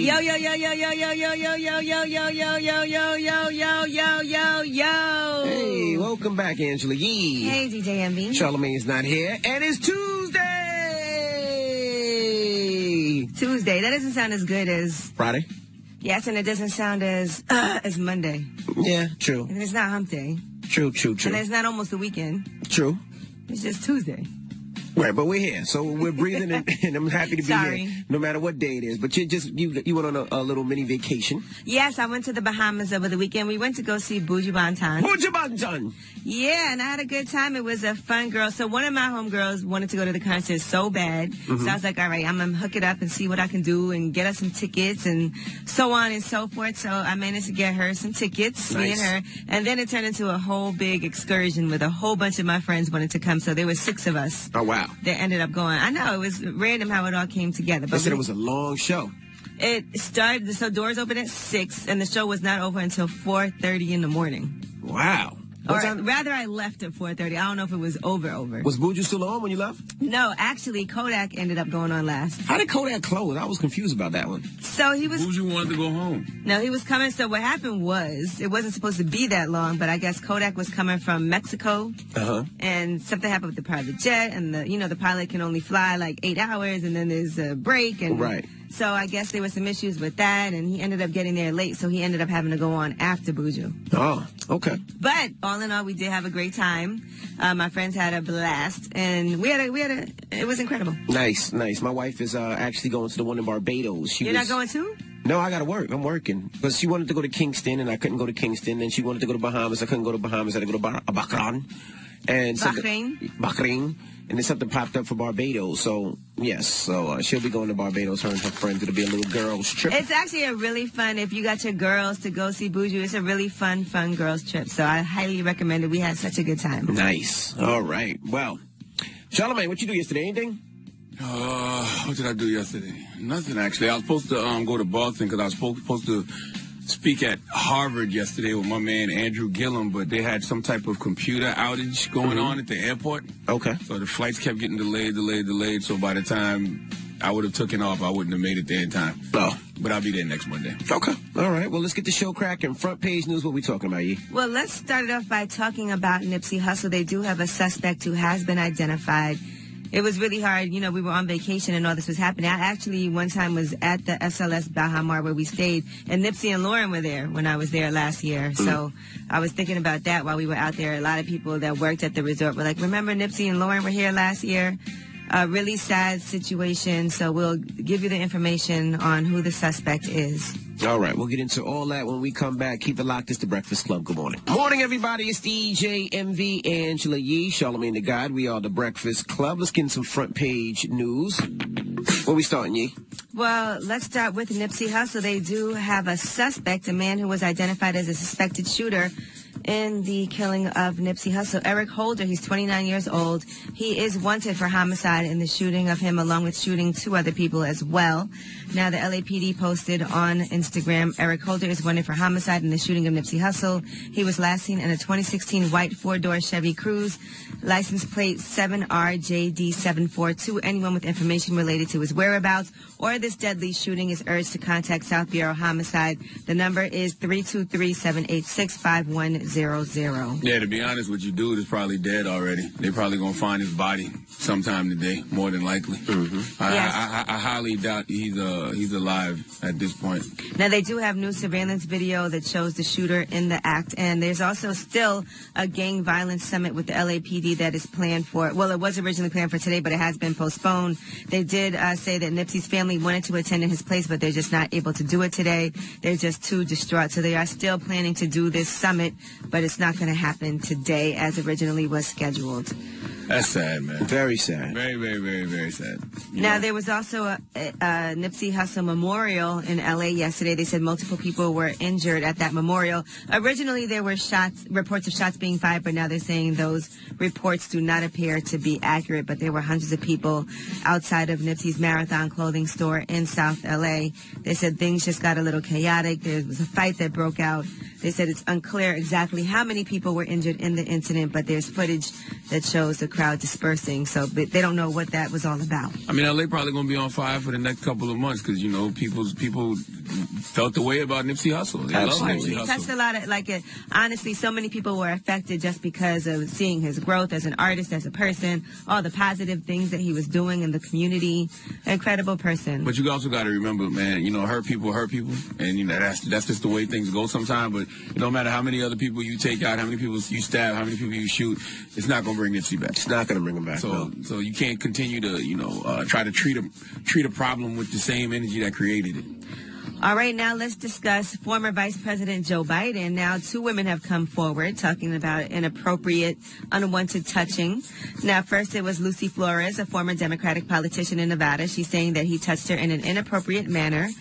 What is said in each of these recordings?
Yo, yo, yo, yo, yo, yo, yo, yo, yo, yo, yo, yo, yo, yo, yo, yo, yo, yo, yo. Hey, welcome back, Angela Yee. Hey, DJ MB. Charlamagne's not here, and it's Tuesday. Tuesday. That doesn't sound as good as Friday. Yes, and it doesn't sound as Monday. Yeah, true. And it's not hump day. True. And it's not almost the weekend. True. It's just Tuesday. Right, but we're here, so we're breathing, and I'm happy to be here, no matter what day it is. But you went on a little mini vacation. Yes, I went to the Bahamas over the weekend. We went to go see Buju Banton. Buju Banton! Yeah, and I had a good time. It was a fun girl. So one of my homegirls wanted to go to the concert so bad. Mm-hmm. So I was like, all right, I'm going to hook it up and see what I can do and get us some tickets and so on and so forth. So I managed to get her some tickets, me and her. And then it turned into a whole big excursion with a whole bunch of my friends wanted to come. So there were 6 of us. Oh, wow. That ended up going. I know, it was random how it all came together. But they said it was a long show. It started, so doors opened at 6, and the show was not over until 4:30 in the morning. Wow. Or rather, I left at 4:30. I don't know if it was over. Was Buju still on when you left? No, actually, Kodak ended up going on last. How did Kodak close? I was confused about that one. So he was... Buju wanted to go home. No, he was coming. So what happened was, it wasn't supposed to be that long, but I guess Kodak was coming from Mexico. Uh-huh. And something happened with the private jet, and the pilot can only fly like 8 hours, and then there's a break. And right. So I guess there were some issues with that, and he ended up getting there late, so he ended up having to go on after Buju. Oh, okay. But all in all, we did have a great time. My friends had a blast, and it was incredible. Nice. My wife is actually going to the one in Barbados. You're not going too? No, I got to work. I'm working. Because she wanted to go to Kingston, and I couldn't go to Kingston. Then she wanted to go to Bahamas. I couldn't go to Bahamas. I had to go to Bahrain. And Bahrain. And then something popped up for Barbados. So, yes. So, she'll be going to Barbados, her and her friends. It'll be a little girls' trip. It's actually a really fun, if you got your girls to go see Buju, it's a really fun girls' trip. So, I highly recommend it. We had such a good time. Nice. All right. Well, Charlamagne, what you do yesterday? Anything? What did I do yesterday? Nothing, actually. I was supposed to go to Boston because I was supposed to speak at Harvard yesterday with my man Andrew Gillum, but they had some type of computer outage going on at the airport. Okay. So the flights kept getting delayed. So by the time I would have taken off, I wouldn't have made it there in time. Oh. But I'll be there next Monday. Okay. All right. Well, let's get the show cracking. Front page news. What we talking about, Yee? Well, let's start it off by talking about Nipsey Hussle. They do have a suspect who has been identified. It was really hard. We were on vacation and all this was happening. I actually one time was at the SLS Baha Mar where we stayed, and Nipsey and Lauren were there when I was there last year. So I was thinking about that while we were out there. A lot of people that worked at the resort were like, remember Nipsey and Lauren were here last year? Really sad situation. So we'll give you the information on who the suspect is. All right, we'll get into all that when we come back. Keep it locked. It's the Breakfast Club. Good morning. Morning, everybody. It's DJ MV, Angela Yee, Charlamagne the God. We are the Breakfast Club. Let's get into some front page news. Where we starting, Yee? Well, let's start with Nipsey Hussle. They do have a suspect, a man who was identified as a suspected shooter in the killing of Nipsey Hussle. Eric Holder, he's 29 years old. He is wanted for homicide in the shooting of him, along with shooting 2 other people as well. Now, the LAPD posted on Instagram, Eric Holder is wanted for homicide in the shooting of Nipsey Hussle. He was last seen in a 2016 white 4-door Chevy Cruze, license plate 7RJD742. Anyone with information related to his whereabouts or this deadly shooting is urged to contact South Bureau Homicide. The number is 323-786-5100. Yeah, to be honest with you, dude is probably dead already. They're probably going to find his body sometime today, more than likely. I highly doubt he's alive at this point. Now, they do have new surveillance video that shows the shooter in the act, and there's also still a gang violence summit with the LAPD that is planned for, well, it was originally planned for today, but it has been postponed. They did say that Nipsey's family wanted to attend in his place, but they're just not able to do it today. They're just too distraught, so they are still planning to do this summit, but it's not going to happen today as originally was scheduled. That's sad, man. Very sad. Very, very, very, very sad. Now, there was also a Nipsey Hussle memorial in L.A. yesterday. They said multiple people were injured at that memorial. Originally, there were reports of shots being fired, but now they're saying those reports do not appear to be accurate. But there were hundreds of people outside of Nipsey's Marathon clothing store in South L.A. They said things just got a little chaotic. There was a fight that broke out. They said it's unclear exactly how many people were injured in the incident, but there's footage that shows the crowd dispersing, so they don't know what that was all about. I mean, LA probably going to be on fire for the next couple of months because, people felt the way about Nipsey Hussle. They love Nipsey He Hussle. touched a lot of, honestly, so many people were affected just because of seeing his growth as an artist, as a person, all the positive things that he was doing in the community. Incredible person. But you also got to remember, man, hurt people, and that's just the way things go sometimes. But no matter how many other people you take out, how many people you stab, how many people you shoot, it's not gonna bring Nipsey back. It's not gonna bring him back. So you can't continue to try to treat a problem with the same energy that created it. All right, now let's discuss former Vice President Joe Biden. Now, 2 women have come forward talking about inappropriate, unwanted touching. Now, first it was Lucy Flores, a former Democratic politician in Nevada. She's saying that he touched her in an inappropriate manner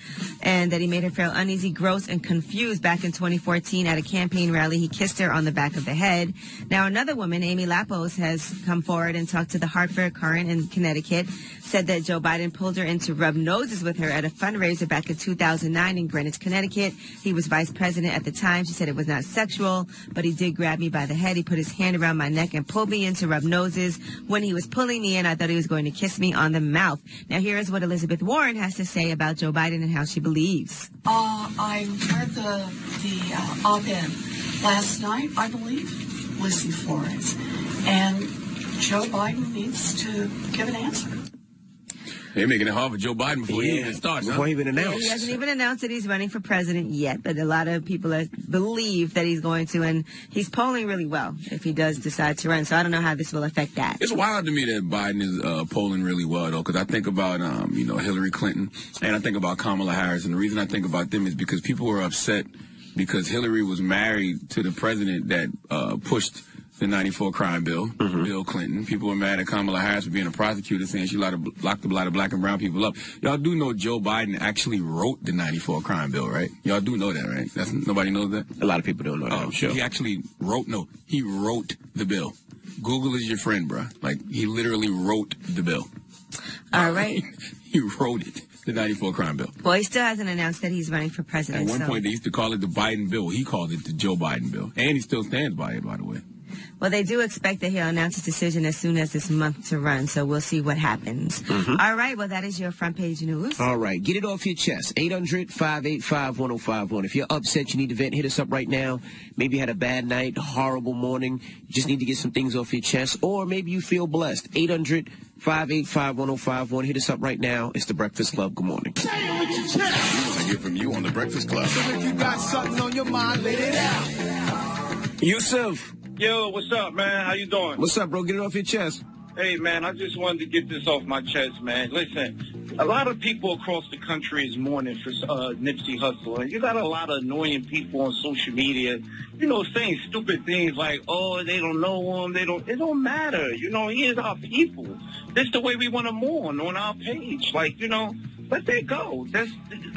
and that he made her feel uneasy, gross, and confused back in 2014 at a campaign rally. He kissed her on the back of the head. Now, another woman, Amy Lapos, has come forward and talked to the Hartford Courant in Connecticut, said that Joe Biden pulled her in to rub noses with her at a fundraiser back in 2009 in Greenwich, Connecticut. He was vice president at the time. She said it was not sexual, but he did grab me by the head. He put his hand around my neck and pulled me in to rub noses. When he was pulling me in, I thought he was going to kiss me on the mouth. Now, here is what Elizabeth Warren has to say about Joe Biden and how she believes. I heard the op-ed last night, I believe, Lucy Flores, and Joe Biden needs to give an answer. They're making it hard for Joe Biden before he even starts. Before he even announced. He hasn't even announced that he's running for president yet, but a lot of people believe that he's going to, and he's polling really well if he does decide to run. So I don't know how this will affect that. It's wild to me that Biden is polling really well, though, because I think about, Hillary Clinton, and I think about Kamala Harris, and the reason I think about them is because people were upset because Hillary was married to the president that pushed the 94 crime bill, Bill Clinton. People were mad at Kamala Harris for being a prosecutor, saying she locked a lot of black and brown people up. Y'all do know Joe Biden actually wrote the 94 crime bill, right? Y'all do know that, right? Nobody knows that? A lot of people don't know that, I'm sure. He actually wrote the bill. Google is your friend, bro. He literally wrote the bill. All right. He wrote it. The 94 crime bill. Well, he still hasn't announced that he's running for president. At one point, they used to call it the Biden bill. He called it the Joe Biden bill. And he still stands by it, by the way. Well, they do expect that he'll announce his decision as soon as this month to run, so we'll see what happens. All right, well, that is your front page news. All right, get it off your chest. 800-585-1051. If you're upset, you need to vent, hit us up right now. Maybe you had a bad night, horrible morning. You just need to get some things off your chest, or maybe you feel blessed. 800-585-1051. Hit us up right now. It's The Breakfast Club. Good morning. What you want to hear from you on The Breakfast Club. So if you got something on your mind, let it out. Yusuf. Yo, what's up, man? How you doing? What's up, bro? Get it off your chest. Hey, man, I just wanted to get this off my chest, man. Listen, a lot of people across the country is mourning for Nipsey Hussle. And you got a lot of annoying people on social media, saying stupid things like, oh, they don't know him. It don't matter. He is our people. That's the way we want to mourn on our page. Let that go.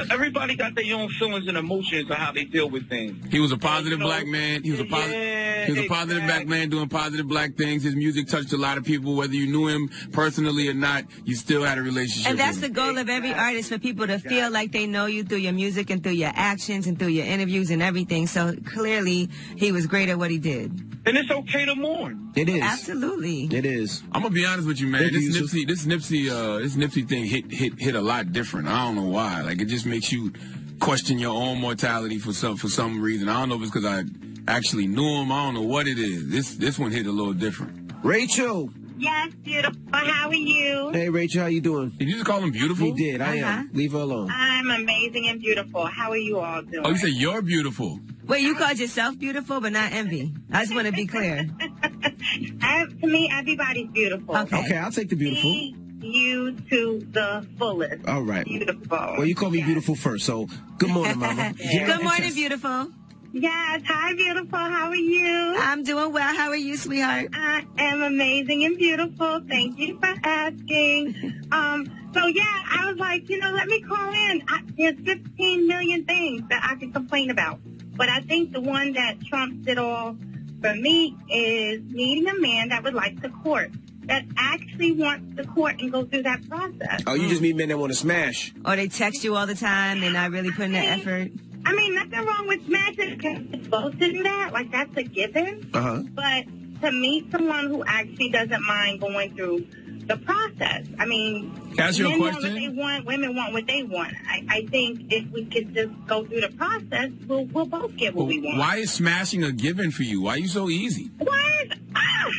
Everybody got their own feelings and emotions of how they deal with things. He was a positive black man. He was a positive black man doing positive black things. His music touched a lot of people. Whether you knew him personally or not, you still had a relationship And that's with him. the goal of every artist, for people to feel like they know you through your music and through your actions and through your interviews and everything. So clearly, he was great at what he did. And it's okay to mourn. It is. Absolutely. It is. I'm gonna be honest with you, man. This Nipsey thing hit a lot different. I don't know why. It just makes you question your own mortality for some reason. I don't know if it's because I actually knew him. I don't know what it is. This one hit a little different. Rachel. Yes, beautiful. How are you? Hey, Rachel, how you doing? Did you just call him beautiful? He did. I am. Leave her alone. I'm amazing and beautiful. How are you all doing? Oh, you said you're beautiful. Wait, you called yourself beautiful, but not Envy. I just want to be clear. To me, everybody's beautiful. Okay, I'll take the beautiful. See you to the fullest. All right. Beautiful. Well, you call me beautiful first, so good morning, Mama. Good morning, beautiful. Yes. Hi, beautiful. How are you? I'm doing well. How are you, sweetheart? I am amazing and beautiful. Thank you for asking. So I was like, let me call in. There's 15 million things that I can complain about. But I think the one that trumps it all for me is meeting a man that would like to court, that actually wants to court and go through that process. Oh, you just meet men that want to smash. Or they text you all the time. They're not really putting the effort. I mean, nothing wrong with smashing because it's supposed to do that. That's a given. Uh-huh. But to meet someone who actually doesn't mind going through the process. I mean, Can I ask you a men want question? what they want, women want what they want. I think if we could just go through the process, we'll both get what we want. Why is smashing a given for you? Why are you so easy? Why is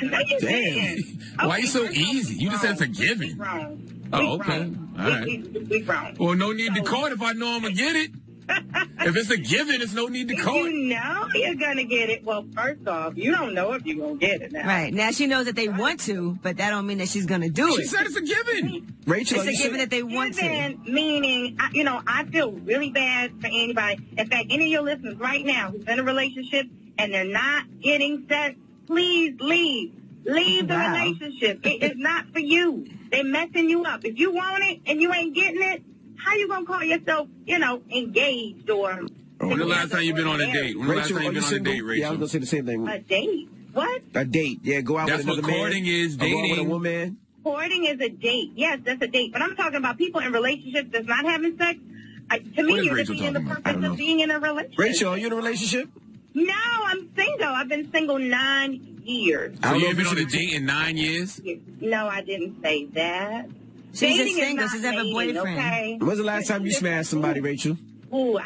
no, you Damn. didn't. Why are you so first of all, easy? You just said it's a given. We wrong. Oh, We okay. wrong. All right. We wrong. Well, no need to call it if I know I'm going to get it. If it's a given, it's no need to call it. You know you're gonna get it. Well, first off, you don't know if you're gonna get it now. Right. Now she knows that they want to, but that don't mean that she's going to do She it. said it's a given. Rachel, It's a given that they want to. Given, meaning, I feel really bad for anybody. In fact, any of your listeners right now who's in a relationship and they're not getting sex, please leave. Leave the Wow. relationship. It is not for you. They're messing you up. If you want it and you ain't getting it, how you gonna call yourself, engaged or? When the last time you been on a date? When the last Rachel, time you are been you on a single? date, Rachel? Yeah, I was going to say the same thing. A date? What? A date. Yeah, go out That's with what another courting man. is, Or go out with a dating. woman. Courting is a date. Yes, that's a date. But I'm talking about people in relationships that's not having sex. To What me, is you're Rachel defeating the talking about? I purpose don't of know. being in a relationship. Rachel, are you in a relationship? No, I'm single. I've been single 9 years. So I don't you know ain't been if on you a should- date in 9 years? No, I didn't say that. She's Dating just is single. not She's have a dating, boyfriend. Okay? When's the last time you smashed somebody, Rachel? Ooh,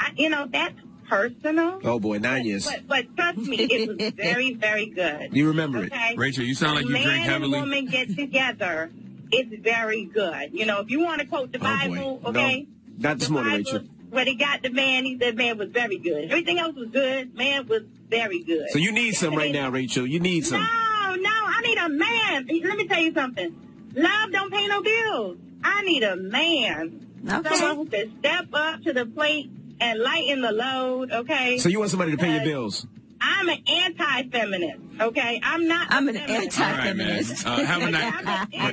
that's personal. Oh, boy, 9 years. But trust me, it was very, very good. You remember it. Okay? Rachel, you sound like you Man drink heavily. and woman get together. It's very good. If you want to quote the Oh, boy. Bible, No, okay? not this The morning, Bible, Rachel. where they got the man, he said man was very good. Everything else was good. Man was very good. So you need some right now, Rachel. You need some. No, I need a man. Let me tell you something. Love don't pay no bills. I need a man. Okay. Someone who can step up to the plate and lighten the load, okay? So you want somebody to pay your Because bills? I'm an anti-feminist, okay? I'm not I'm a an feminist. All right, man. anti-feminist. Have a nice.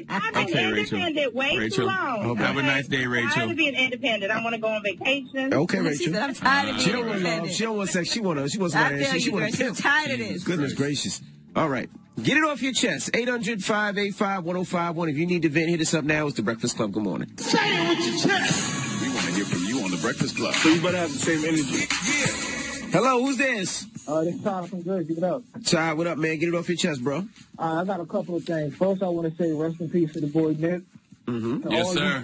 I've been Okay, Rachel. independent way Rachel. too long. Okay. Have a nice day, I'm Rachel. tired of being independent. I want to go on vacation. Okay, She Rachel. said, I'm tired of She being don't want love. independent. She don't want sex. She wants I somebody. feel She you, girl. want a pimp. She's tired of this. Goodness gracious. All right. Get it off your chest. 800-585-1051. If you need to vent, hit us up now. It's The Breakfast Club. Good morning. Say it with your chest. We want to hear from you on the Breakfast Club. So you better have the same energy. Hello, who's this? This is Tyler from Jersey. What up? Ty, what up, man? Get it off your chest, bro. I got a couple of things. First, I want to say rest in peace to the boy Nick. Mm-hmm. To Yes, all sir.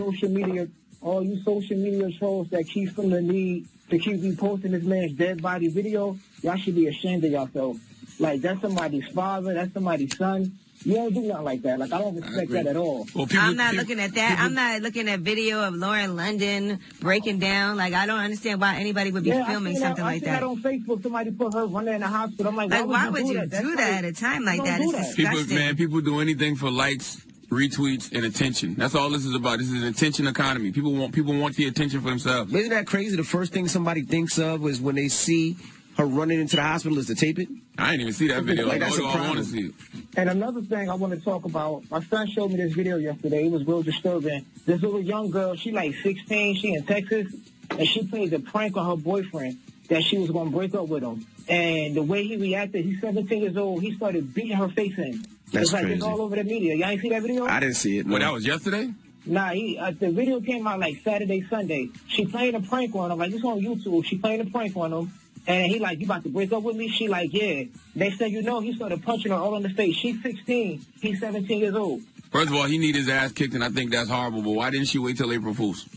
all you social media trolls that keep feeling the need to keep reposting this man's dead body video, y'all should be ashamed of yourself. Like, that's somebody's father, that's somebody's son. You don't do nothing like that. Like, I don't respect agree. that at all. Well, people, I'm not looking at that. I'm not looking at video of Lauren London breaking down. Like, I don't understand why anybody would be filming something like I seen that on Facebook. Somebody put her running in the hospital. I'm like, Like, why would you That's do that at a time like that? Don't It's do that. disgusting. People do anything for likes, retweets, and attention. That's all this is about. This is an attention economy. People want the attention for themselves. Isn't that crazy? The first thing somebody thinks of is when they see her running into the hospital is to tape it. I didn't even see that video. Like, that's a I want to problem. see it. And another thing I want to talk about, my son showed me this video yesterday. It was real disturbing. This little young girl, she like 16, she in Texas, and she played a prank on her boyfriend that she was going to break up with him. And the way he reacted, he's 17 years old, he started beating her face in. That's it's like crazy. It's all over the media. Y'all ain't see that video? I didn't see it. No. Well, that was yesterday? Nah, the video came out like Saturday, Sunday. She played a prank on him. Like, it's on YouTube. She played a prank on him. And he like, you about to break up with me? She like, yeah. They said, he started punching her all in the face. She's 16. He's 17 years old. First of all, he need his ass kicked, and I think that's horrible. But why didn't she wait till April Fool's?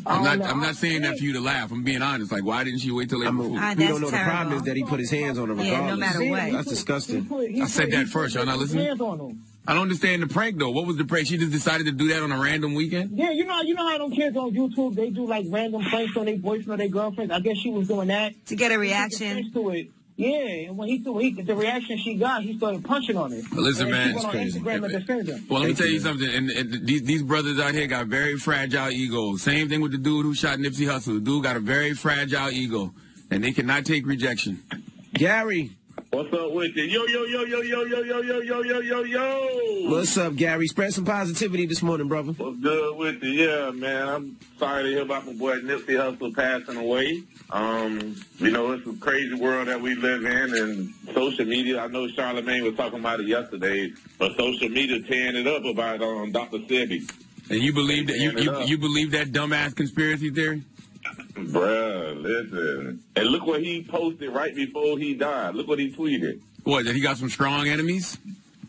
I'm not saying that for you to laugh. I'm being honest. Like, why didn't she wait till April Fool's? We that's don't know. The terrible. problem is that he put his hands on her regardless. Yeah, no matter what. That's disgusting. I said that first. Y'all not listening? Hands on him. I don't understand the prank, though. What was the prank? She just decided to do that on a random weekend? Yeah, you know how them kids on YouTube, they do like random pranks on their boyfriend or their girlfriend. I guess she was doing that. To get a She reaction. took offense to it. Yeah, and when the reaction she got, he started punching on it. But listen, And man, she went on crazy. Instagram and defended him. Well, let me Thank tell you, you something. And these brothers out here got very fragile egos. Same thing with the dude who shot Nipsey Hussle. The dude got a very fragile ego, and they cannot take rejection. Gary. What's up with you? Yo, yo, yo, yo, yo, yo, yo, yo, yo, yo, yo, yo. What's up, Gary? Spread some positivity this morning, brother. What's good with you? Yeah, man. I'm sorry to hear about my boy Nipsey Hussle passing away. It's a crazy world that we live in, and social media. I know Charlamagne was talking about it yesterday, but social media tearing it up about Dr. Sebi. And you believe that you believe that dumbass conspiracy theory? Bruh, listen. And look what he posted right before he died. Look what he tweeted. What, that he got some strong enemies?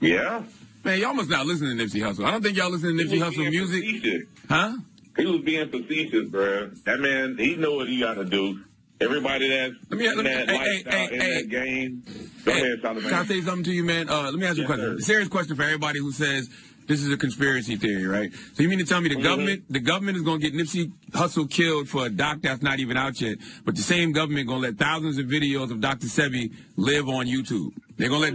Yeah. Man, y'all must not listen to Nipsey Hussle. I don't think y'all listen to Nipsey Hussle music. Facetious. Huh? He was being facetious, bro. That man, he know what he got to do. Everybody that's in that game. Go ahead, Solomon. Can I say something to you, man? Let me ask you a question. A serious question for everybody who says this is a conspiracy theory, right? So you mean to tell me the government is going to get Nipsey Hussle killed for a doc that's not even out yet, but the same government going to let thousands of videos of Dr. Sebi live on YouTube? They're gonna let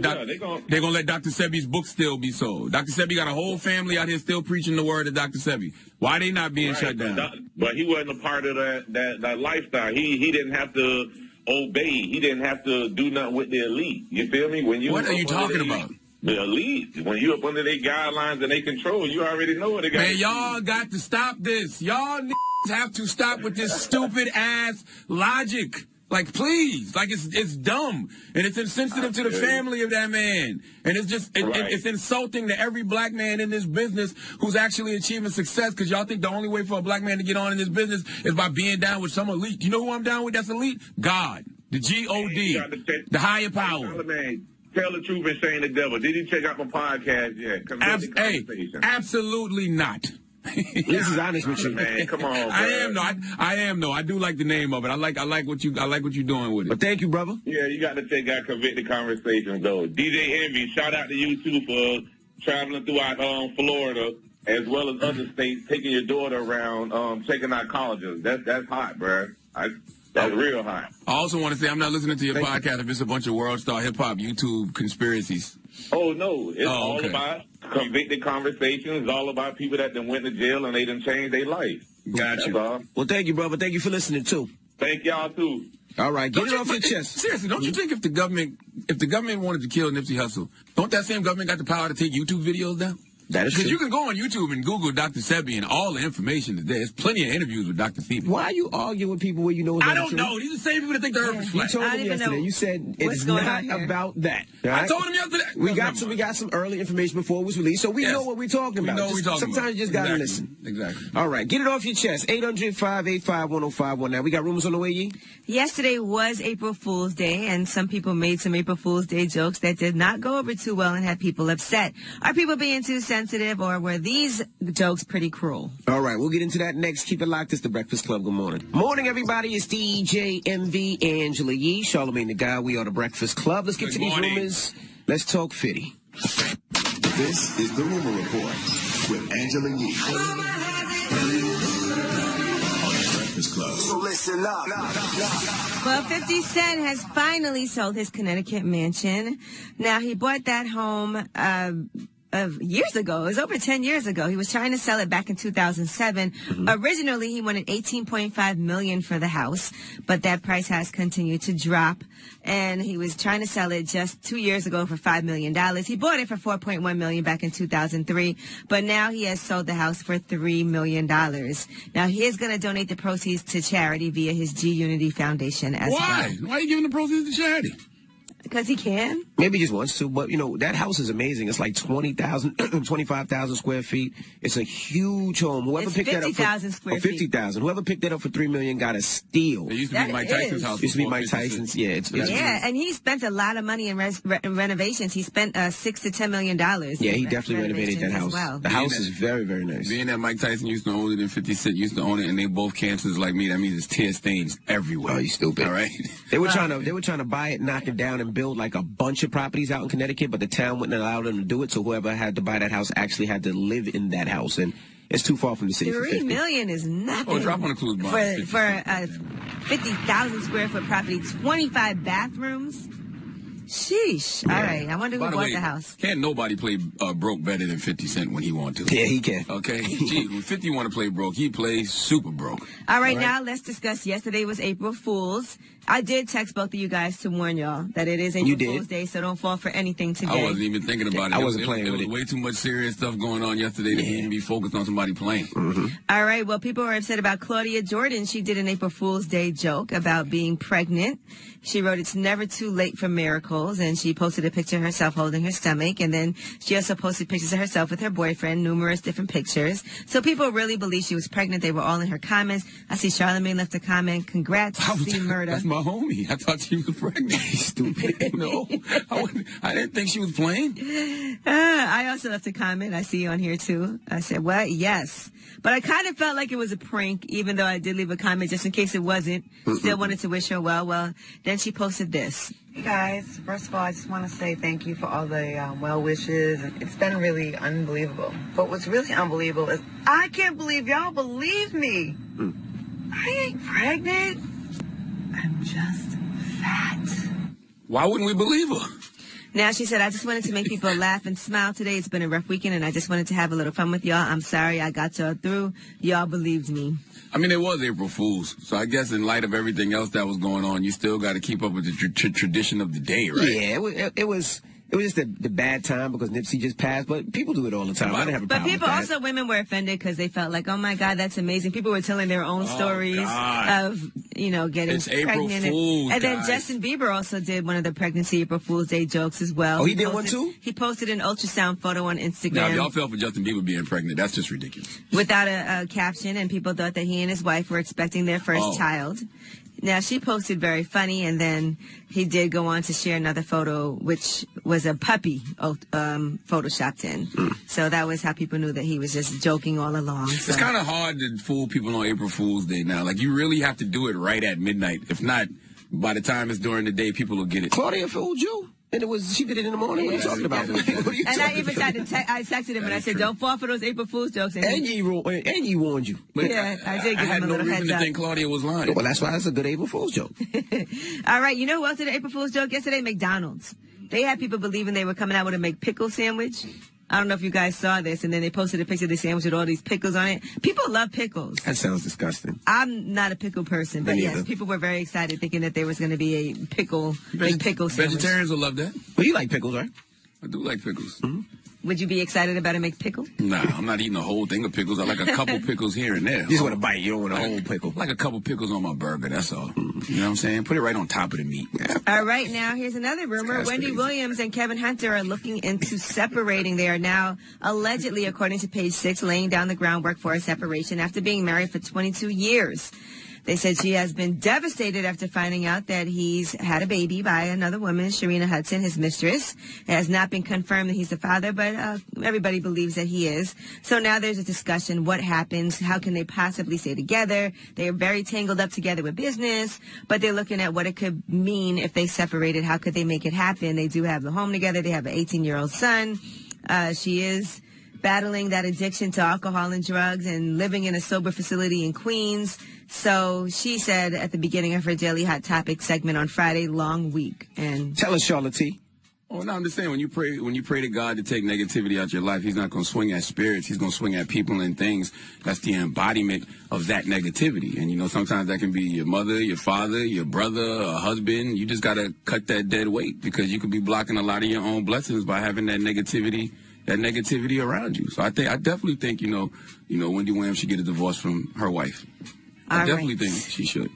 Dr. Sebi's book still be sold. Dr. Sebi got a whole family out here still preaching the word of Dr. Sebi. Why they not being shut down? But he wasn't a part of that lifestyle. He didn't have to obey. He didn't have to do nothing with the elite. You feel me? What are you talking about? The elite. When you up under their guidelines and they control, you already know what they got. Man, y'all got to stop this. Y'all have to stop with this stupid ass logic. Like, please, like it's dumb, and it's insensitive to the family of that man, and it's just it's insulting to every black man in this business who's actually achieving success. Because y'all think the only way for a black man to get on in this business is by being down with some elite. You know who I'm down with? That's elite. God, the G-O-D, the higher power. Man, tell the truth and shame the devil. Did he check out my podcast yet? Absolutely not. This is honest with you, man. Come on, bro. I am. I do like the name of it. I like what you're doing with it. But thank you, brother. Yeah, you got to take out convicted conversations, though. DJ Envy, shout out to you too for traveling throughout Florida as well as other states, taking your daughter around, checking out colleges. That's hot, bro. That's real hot. I also want to say I'm not listening to your podcast if it's a bunch of world star hip hop YouTube conspiracies. Oh no, it's all about convicted conversations. It's all about people that done went to jail and they done changed their life. Gotcha. Well, thank you, brother. Thank you for listening too. Thank y'all too. All right, get it off your chest. Seriously, don't you think if the government wanted to kill Nipsey Hussle, don't that same government got the power to take YouTube videos down? That is true. Because you can go on YouTube and Google Dr. Sebi and all the information is there. There's plenty of interviews with Dr. Sebi. Why are you arguing with people where you know? I don't know. These are the same people that think the earth is flat. You told him yesterday. You said it's not about that. Right? I told him yesterday. We got some early information before it was released, so we know what we're talking about. Sometimes you just gotta listen. Exactly. All right, get it off your chest. 800-585-1051. Now we got rumors on the way, Yee? Yesterday was April Fool's Day, and some people made some April Fool's Day jokes that did not go over too well and had people upset. Are people being too sensitive, or were these jokes pretty cruel? All right, we'll get into that next. Keep it locked. It's the Breakfast Club. Good morning. Morning, everybody. It's DJ MV, Angela Yee, Charlamagne the Guy. We are the Breakfast Club. Let's get to these rumors. Let's talk Fitty. This is the Rumor Report with Angela Yee. Club. So listen up. Well, 50 Cent has finally sold his Connecticut mansion. Now, he bought that home years ago. It was over 10 years ago. He was trying to sell it back in 2007. Originally, he wanted $18.5 million for the house, but that price has continued to drop. And he was trying to sell it just 2 years ago for $5 million. He bought it for $4.1 million back in 2003, but now he has sold the house for $3 million. Now, he is going to donate the proceeds to charity via his G Unity Foundation as well. Why? Why are you giving the proceeds to charity? Because he can. Maybe he just wants to, but, you know, that house is amazing. It's like 25,000 square feet. It's a huge home. Whoever picked that up 50,000 square feet. 50,000. Whoever picked that up for $3 million got a steal. It used to be Mike Tyson's house. It used to be Mike Tyson's. Yeah, and he spent a lot of money in renovations. He spent $6 to $10 million. Yeah, he definitely renovated that house. Well. The house is very, very nice. Being that Mike Tyson used to own it and 50 Cent used to own it, and they both cancers like me, that means it's tear stains everywhere. Oh, you stupid. All right. They were trying to buy it, knock it down, and build like a bunch of properties out in Connecticut, but the town wouldn't allow them to do it, so whoever had to buy that house actually had to live in that house, and it's too far from the city. $3 million is nothing. Oh, drop on the clues for a 50,000 square foot property, 25 bathrooms. Sheesh. Yeah. All right. I wonder who bought the house. Can't nobody play broke better than 50 Cent when he wants to. Yeah, he can. Okay? Gee, when 50 want to play broke, he plays super broke. All right, now let's discuss. Yesterday was April Fool's. I did text both of you guys to warn y'all that it is April Fool's Day, so don't fall for anything today. I wasn't even thinking about it. I wasn't playing with it. There was way too much serious stuff going on yesterday to even be focused on somebody playing. All right, well, people are upset about Claudia Jordan. She did an April Fool's Day joke about being pregnant. She wrote, "It's never too late for miracles." nipples, and she posted a picture of herself holding her stomach, and then she also posted pictures of herself with her boyfriend, numerous different pictures. So people really believe she was pregnant. They were all in her comments. I see Charlamagne left a comment. Congrats, C. Murder. That's my homie. I thought she was pregnant. Stupid. No, I didn't think she was playing. I also left a comment. I see you on here too. I said, what? Yes. But I kind of felt like it was a prank, even though I did leave a comment just in case it wasn't. Still wanted to wish her well. Well, then she posted this. Hey guys, first of all, I just want to say thank you for all the well wishes. It's been really unbelievable. But what's really unbelievable is I can't believe y'all believe me. I ain't pregnant. I'm just fat. Why wouldn't we believe her? Now she said, I just wanted to make people laugh and smile today. It's been a rough weekend, and I just wanted to have a little fun with y'all. I'm sorry I got y'all through. Y'all believed me. I mean, it was April Fool's. So I guess in light of everything else that was going on, you still got to keep up with the tradition of the day, right? Yeah, it was just the bad time because Nipsey just passed, but people do it all the time. I didn't have a problem But people with that. also, women were offended because they felt like, oh my God, that's amazing. People were telling their own stories of, getting it's pregnant. April Fool's, and then guys. Justin Bieber also did one of the pregnancy April Fool's Day jokes as well. Oh, he did one too? He posted an ultrasound photo on Instagram. Now, if y'all fell for Justin Bieber being pregnant, that's just ridiculous. Without a caption, and people thought that he and his wife were expecting their first child. Now, she posted very funny, and then he did go on to share another photo, which was a puppy photoshopped in. So that was how people knew that he was just joking all along. So. It's kind of hard to fool people on April Fool's Day now. Like, you really have to do it right at midnight. If not, by the time it's during the day, people will get it. Claudia fooled you. And she did it in the morning. What are you talking about? I even tried to I texted him and I said, don't fall for those April Fool's jokes. And he warned you. Yeah, I did give him a little heads up. I had no reason to think Claudia was lying. Well, that's why it's a good April Fool's joke. All right, you know who else did an April Fool's joke yesterday? McDonald's. They had people believing they were coming out with a McPickle sandwich. I don't know if you guys saw this, and then they posted a picture of the sandwich with all these pickles on it. People love pickles. That sounds disgusting. I'm not a pickle person, but yes, people were very excited thinking that there was going to be a pickle sandwich. Vegetarians will love that. Well, you like pickles, right? I do like pickles. Mm-hmm. Would you be excited about a McPickle? Nah, I'm not eating a whole thing of pickles. I like a couple pickles here and there. You just want to bite. You don't want a whole pickle. Like a couple pickles on my burger, that's all. You know what I'm saying? Put it right on top of the meat. All right, now here's another rumor. Wendy Williams and Kevin Hunter are looking into separating. They are now allegedly, according to Page 6, laying down the groundwork for a separation after being married for 22 years. They said she has been devastated after finding out that he's had a baby by another woman, Sharina Hudson, his mistress. It has not been confirmed that he's the father, but everybody believes that he is. So now there's a discussion. What happens? How can they possibly stay together? They are very tangled up together with business, but they're looking at what it could mean if they separated. How could they make it happen? They do have a home together. They have an 18-year-old son. She is battling that addiction to alcohol and drugs and living in a sober facility in Queens. So she said at the beginning of her Daily Hot Topic segment on Friday, long week. And tell us, Charlotte T. Oh, no, I'm just saying, when you pray to God to take negativity out your life, he's not going to swing at spirits. He's going to swing at people and things. That's the embodiment of that negativity. And, sometimes that can be your mother, your father, your brother, a husband. You just got to cut that dead weight because you could be blocking a lot of your own blessings by having that negativity around you. So I definitely think, Wendy Williams should get a divorce from her wife. I definitely think she should.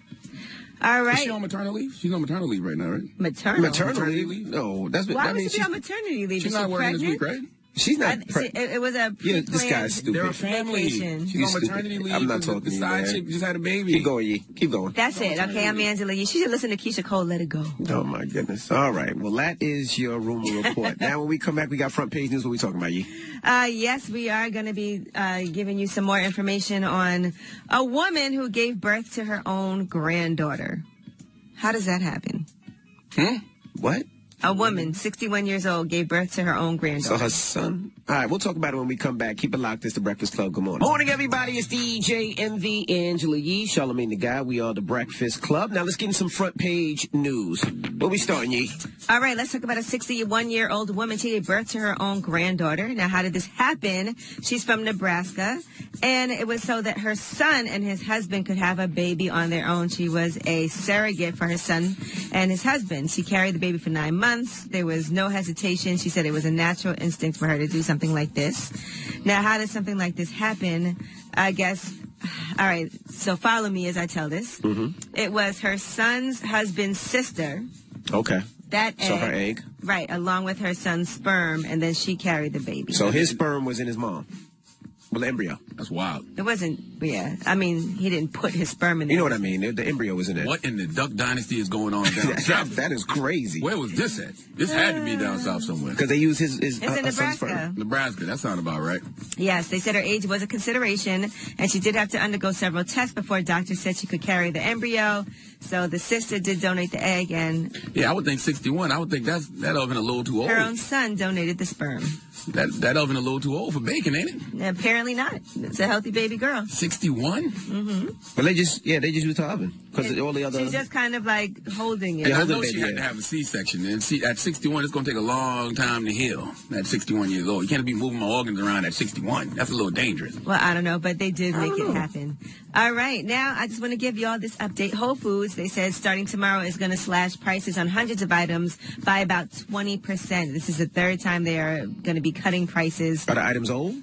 All right. Is she on maternity leave? She's on maternity leave right now, right? Maternity leave? No, why would she be on maternity leave? She's not working this week, right? She's not. It was a pre-planned this guy's stupid. They're a family. She's on maternity leave. I'm not talking to you, side chick just had a baby. Keep going, Yee. Keep going. That's it. Okay, I'm Angela Yee. She should listen to Keisha Cole, Let It Go. Oh, my goodness. All right. Well, that is your rumor report. Now, when we come back, we got front page news. What are we talking about, Yee? Yes, we are going to be giving you some more information on a woman who gave birth to her own granddaughter. How does that happen? What? A woman, 61 years old, gave birth to her own granddaughter. So her son? All right, we'll talk about it when we come back. Keep it locked. It's The Breakfast Club. Good morning. Morning, everybody. It's DJ MV, Angela Yee, Charlamagne the Guy. We are The Breakfast Club. Now, let's get in some front page news. Where we starting, Yee? All right, let's talk about a 61-year-old woman. She gave birth to her own granddaughter. Now, how did this happen? She's from Nebraska, and it was so that her son and his husband could have a baby on their own. She was a surrogate for her son and his husband. She carried the baby for 9 months. There was no hesitation. She said it was a natural instinct for her to do something like this. Now, how does something like this happen? I guess, all right, so follow me as I tell this. It was her son's husband's sister. Okay. that egg. So her egg? Right, along with her son's sperm, and then she carried the baby. So his sperm was in his mom. Well, the embryo. That's wild. It wasn't, yeah. I mean, he didn't put his sperm in there. You know what I mean? The embryo was in there. What in the Duck Dynasty is going on down south? That is crazy. Where was this at? This had to be down south somewhere. Because they use his It's in Nebraska. Nebraska, that sounds about right. Yes, they said her age was a consideration, and she did have to undergo several tests before doctors said she could carry the embryo. So the sister did donate the egg, and Yeah, I would think 61. I would think that oven a little too old. her own son donated the sperm. That oven a little too old for bacon, ain't it? Apparently not. It's a healthy baby girl. 61? Mm-hmm. But they just use the oven. Because all the other... She's just kind of like holding it. Yeah, I know she had to have a C-section. And see, at 61, it's going to take a long time to heal. At 61 years old. You can't be moving my organs around at 61. That's a little dangerous. Well, I don't know, but they did make it happen. All right, now I just want to give you all this update. Whole Foods, they said starting tomorrow is going to slash prices on hundreds of items by about 20%. This is the third time they are going to be cutting prices. Are the items old?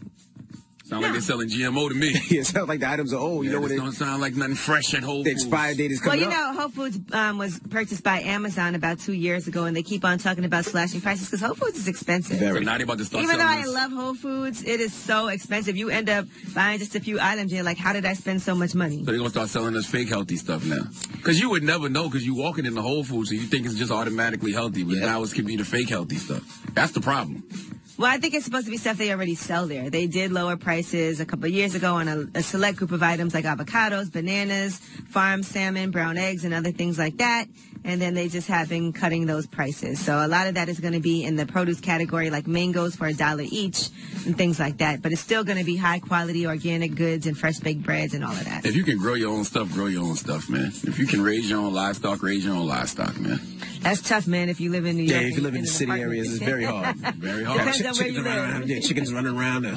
Sound like they're selling GMO to me. Yeah, it sounds like the items are old. You know what? It don't sound like nothing fresh at Whole Foods. The expired date is coming up. Well, you know, Whole Foods was purchased by Amazon about 2 years ago, and they keep on talking about slashing prices because Whole Foods is expensive. So now they're about to start Even though selling I love Whole Foods, it is so expensive. You end up buying just a few items, and you're like, how did I spend so much money? So they're going to start selling us fake healthy stuff now. Because you would never know because you're walking in the Whole Foods, so you think it's just automatically healthy, but now it could be the fake healthy stuff. That's the problem. Well, I think it's supposed to be stuff they already sell there. They did lower prices a couple of years ago on a select group of items like avocados, bananas, farm salmon, brown eggs, and other things like that. And then they just have been cutting those prices. So a lot of that is going to be in the produce category, like mangoes for $1 each and things like that. But it's still going to be high quality organic goods and fresh baked breads and all of that. If you can grow your own stuff, grow your own stuff, man. If you can raise your own livestock, raise your own livestock, man. That's tough, man, if you live in New York. Yeah, if you live in the city areas, it's very hard. Very hard. Depends on where you live. Yeah, chickens running around the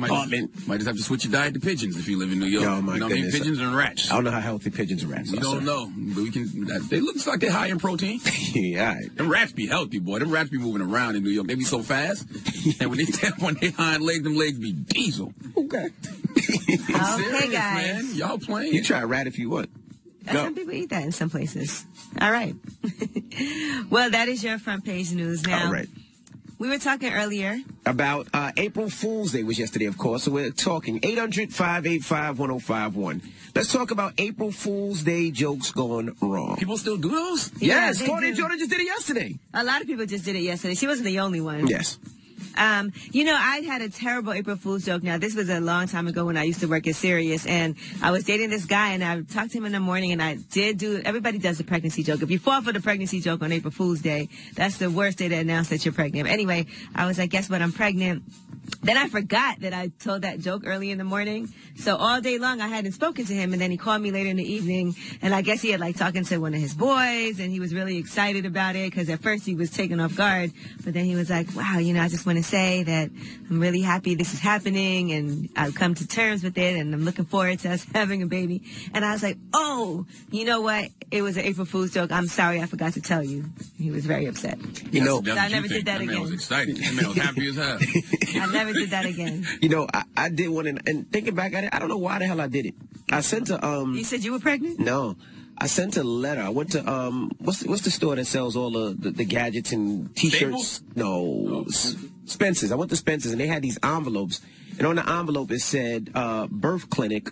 apartment. Might just have to switch your diet to pigeons if you live in New York. Oh, my you know what I mean? goodness. Pigeons and rats. I don't know how healthy pigeons and rats are. We don't know, but we can. They look like they're high in protein. Yeah, all right. Them rats be healthy, boy. Them rats be moving around in New York. They be so fast, and when they tap on their hind legs, them legs be diesel. Okay. Okay, guys. Man. Y'all playing? You try a rat if you want. Some people eat that in some places. All right. Well, that is your front page news now. All right. We were talking earlier about April Fool's Day was yesterday, of course. So we're talking 800-585-1051. Let's talk about April Fool's Day jokes gone wrong. People still do those? Yes. they Tony do. Jordan just did it yesterday. A lot of people just did it yesterday. She wasn't the only one. Yes. You know, I had a terrible April Fool's joke. Now, this was a long time ago when I used to work at Sirius, and I was dating this guy, and I talked to him in the morning, and I did do, everybody does the pregnancy joke. If you fall for the pregnancy joke on April Fool's Day, that's the worst day to announce that you're pregnant. But anyway, I was like, guess what, I'm pregnant. Then I forgot that I told that joke early in the morning. So all day long I hadn't spoken to him, and then he called me later in the evening, and I guess he had like talking to one of his boys, and he was really excited about it because at first he was taken off guard, but then he was like, wow, you know, I just want to say that I'm really happy this is happening, and I've come to terms with it, and I'm looking forward to us having a baby. And I was like, oh, you know what? It was an April Fool's joke. I'm sorry I forgot to tell you. He was very upset. You know, I never did that again. That man was excited. That man was happy as hell. I never did that again. You know, I did one, and thinking back at it, I don't know why the hell I did it. I sent a You said you were pregnant? No, I sent a letter. I went to what's the store that sells all the gadgets and T-shirts? No, Spencer's. I went to Spencer's, and they had these envelopes, and on the envelope it said birth clinic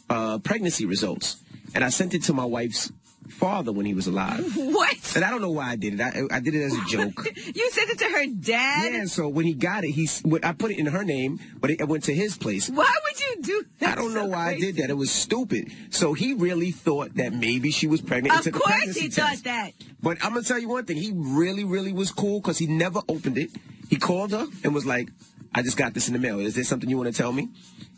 pregnancy results, and I sent it to my wife's father when he was alive. What? And I don't know why I did it. I did it as a joke. You sent it to her dad? Yeah, so when he got it, I put it in her name, but it went to his place. Why would you do that? I don't know why I did that. It was stupid. So he really thought that maybe she was pregnant. Of course he thought that. But I'm going to tell you one thing. He really, really was cool because he never opened it. He called her and was like, I just got this in the mail. Is there something you want to tell me?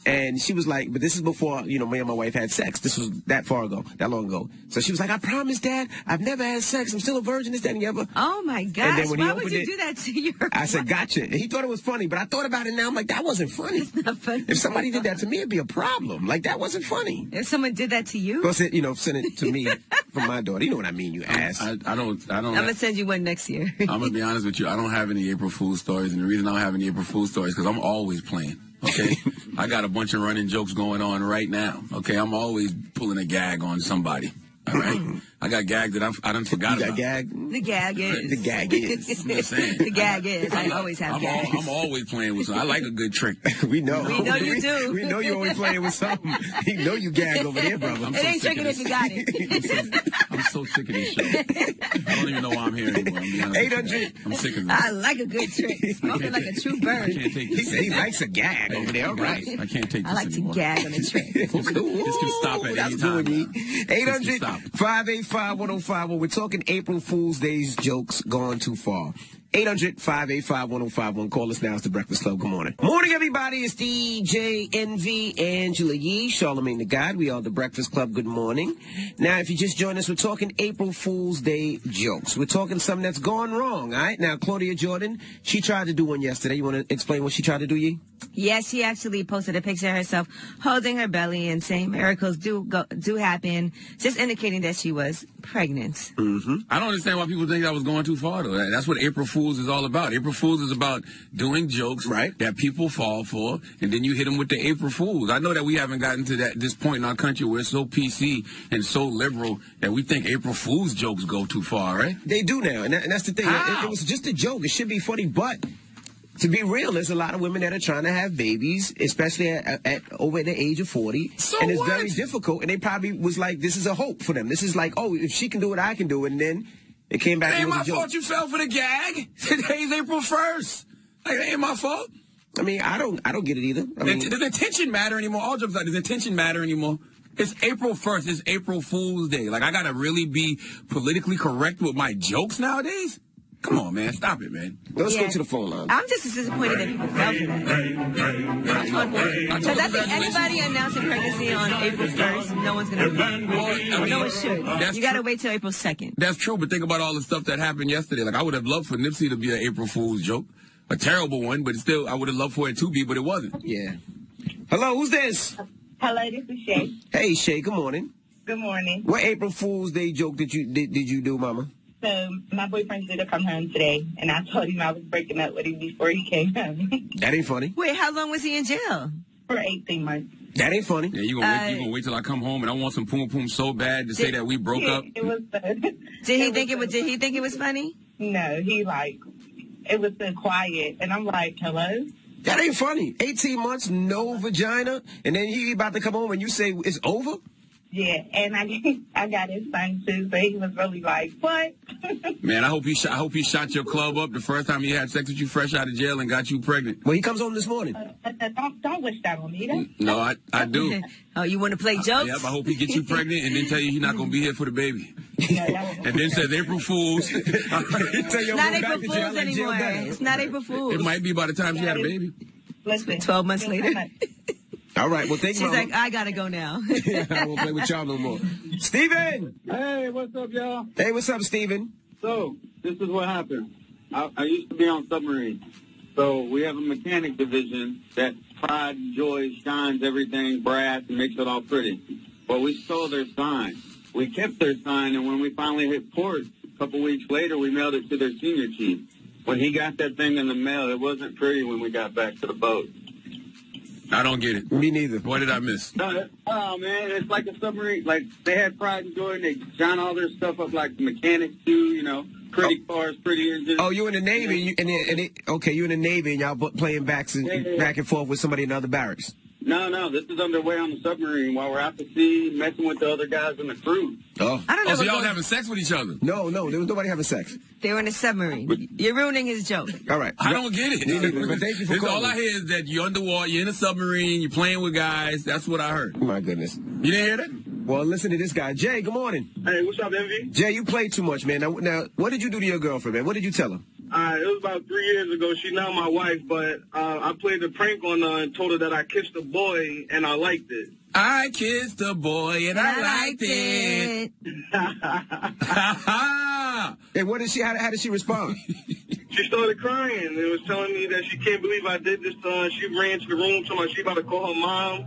And she was like, but this is before, you know, me and my wife had sex. This was that long ago. So she was like, I promise, Dad, I've never had sex. I'm still a virgin, this, that, and the other. Oh, my gosh. Why would you do that to your I said, gotcha. And he thought it was funny, but I thought about it now. I'm like, that wasn't funny. It's not funny. If somebody did that to me, it'd be a problem. Like, that wasn't funny. If someone did that to you? Go send it to me from my daughter. You know what I mean, you ass. I don't. I'm going to send you one next year. I'm going to be honest with you. I don't have any April Fool's stories. And the reason I don't have any April Fool's stories is because I'm always playing. Okay? I got a bunch of running jokes going on right now. Okay? I'm always pulling a gag on somebody. All right? I got gagged that I done forgot You about. got gagged? The gag is. The gag is. I'm just saying. The gag is. I always have gags. I'm always playing with something. I like a good trick. We know. We know you do. We know you always playing with something. We know you gag over there, brother. It ain't tricking if you got it. I'm so sick of this show. I don't even know why I'm here anymore. 800. I'm sick of this. I like a good trick. Smoking like a true bird. I can't take He this. said he likes a gag over there. All right. I can't take this I like to anymore. gag on a trick. This can stop at any time. 800-585-1051. We're talking April Fool's Day's jokes gone too far. 800-585-1051. Call us now. It's the Breakfast Club. Good morning. Morning, everybody. It's DJ NV, Angela Yee, Charlamagne the God. We are the Breakfast Club. Good morning. Now, if you just joined us, we're talking April Fool's Day jokes. We're talking something that's gone wrong, all right? Now, Claudia Jordan, she tried to do one yesterday. You want to explain what she tried to do, Yee? Yes, she actually posted a picture of herself holding her belly and saying miracles do happen, just indicating that she was pregnant. Mm-hmm. I don't understand why people think that was going too far, though. That's what April Fool's is all about. April Fool's is about doing jokes that people fall for, and then you hit them with the April Fool's. I know that we haven't gotten to this point in our country where it's so PC and so liberal that we think April Fool's jokes go too far, right? They do now, and that's the thing. It was just a joke. It should be funny, but to be real, there's a lot of women that are trying to have babies, especially at over the age of 40. So and it's what? very difficult. And they probably was like, this is a hope for them. This is like, oh, if she can do it, I can do it. And then it came back It ain't and was my a joke. fault you fell for the gag. Today's April 1st. Like, it ain't my fault. I mean, I don't get it either. I mean, Does attention matter anymore? All jokes aside, does attention matter anymore? It's April 1st. It's April Fool's Day. Like, I gotta really be politically correct with my jokes nowadays? Come on, man. Stop it, man. Let's go to the phone line. I'm just as disappointed that people fell for that. Because I think anybody announcing pregnancy on April 1st, no one's going to do no one should. You got to wait till April 2nd. That's true, but think about all the stuff that happened yesterday. Like, I would have loved for Nipsey to be an April Fool's joke. A terrible one, but still, I would have loved for it to be, but it wasn't. Yeah. Hello, who's this? Hello, this is Shay. Hey, Shay, good morning. Good morning. What April Fool's Day joke did you do, Mama? So my boyfriend did come home today, and I told him I was breaking up with him before he came home. That ain't funny. Wait, how long was he in jail? For 18 months. That ain't funny. Yeah, you gonna wait till I come home and I want some poom poom so bad to say that we broke up? It was. Did he think it was funny? No, it was so quiet, and I'm like, hello. That ain't funny. 18 months, no vagina, and then he about to come home and you say it's over? Yeah, and I got his son too, so he was really like, what? Man, I hope he shot your club up the first time he had sex with you fresh out of jail and got you pregnant. Well, he comes home this morning. Don't wish that on me. No, I do. Oh, you want to play jokes? Yep, I hope he gets you pregnant and then tell you he's not going to be here for the baby. And then says April Fool's. It's not April Fool's anymore. It's not April Fool's. It might be by the time she had a baby. Listen, 12 months later. All right, well, thank you, She's Mama. like, I got to go now. I won't play with y'all no more. Steven! Hey, what's up, y'all? Hey, what's up, Steven? So, this is what happened. I used to be on submarines. So, we have a mechanic division that pride, joy, shines everything brass and makes it all pretty. Well, we stole their sign. We kept their sign, and when we finally hit port, a couple weeks later, we mailed it to their senior chief. When he got that thing in the mail, it wasn't pretty when we got back to the boat. I don't get it. Me neither. What did I miss? No, oh, man, it's like a submarine. Like, they had pride and joy, and they shine all their stuff up like the mechanics do, you know. Pretty cars, pretty engines. Oh, you in the Navy, you in the Navy, and y'all playing back and forth with somebody in the other barracks. No, this is underway on the submarine while we're out to sea, messing with the other guys in the crew. Oh, I don't know. So y'all having sex with each other? No, there was nobody having sex. They were in a submarine. You're ruining his joke. All right. I don't get it. But thank you for calling. All I hear is that you're underwater, you're in a submarine, you're playing with guys. That's what I heard. My goodness. You didn't hear that? Well, listen to this guy. Jay, good morning. Hey, what's up, Envy? Jay, you play too much, man. Now, what did you do to your girlfriend, man? What did you tell her? It was about 3 years ago. She's now my wife, but I played a prank on her and told her that I kissed a boy and I liked it. I kissed a boy and I liked it. And what did she? How did she respond? She started crying and was telling me that she can't believe I did this to her. She ran to the room, told me she about to call her mom.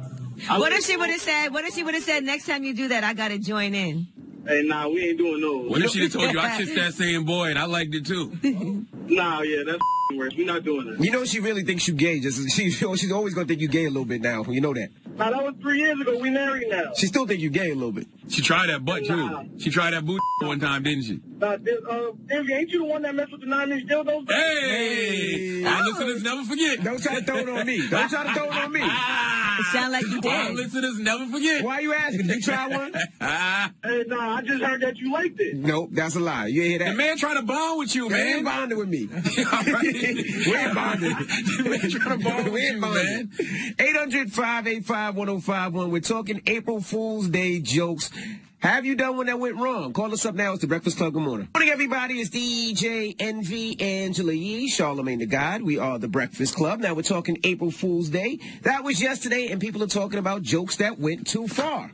What if she would have said? What if she would have said? Next time you do that, I gotta join in. Hey, nah, we ain't doing those. What if she told you I kissed that same boy and I liked it too? Nah, yeah, that's worse. We're not doing that. You know she really thinks you gay. She's always gonna think you gay a little bit now. You know that. Now, that was 3 years ago. We married now. She still think you gay a little bit. She tried that butt, too. She tried that booty one time, didn't she? Envy, ain't you the one that messed with the 9-inch dildos? Hey! Our listeners never forget. Don't try to throw it on me. Don't try to throw it on me. It sounds like you did. Our listeners never forget. Why are you asking? Did you try one? Hey, nah, I just heard that you liked it. Nope, that's a lie. You ain't hear that? The man trying to bond with you, man. He ain't bonding with me. We ain't bonding. The man trying to bond with you, man. 800-585-1051. We're talking April Fool's Day jokes. Have you done one that went wrong? Call us up now. It's the Breakfast Club. Good morning. Good morning, everybody. It's DJ Envy, Angela Yee, Charlamagne the God. We are the Breakfast Club. Now we're talking April Fool's Day. That was yesterday, and people are talking about jokes that went too far.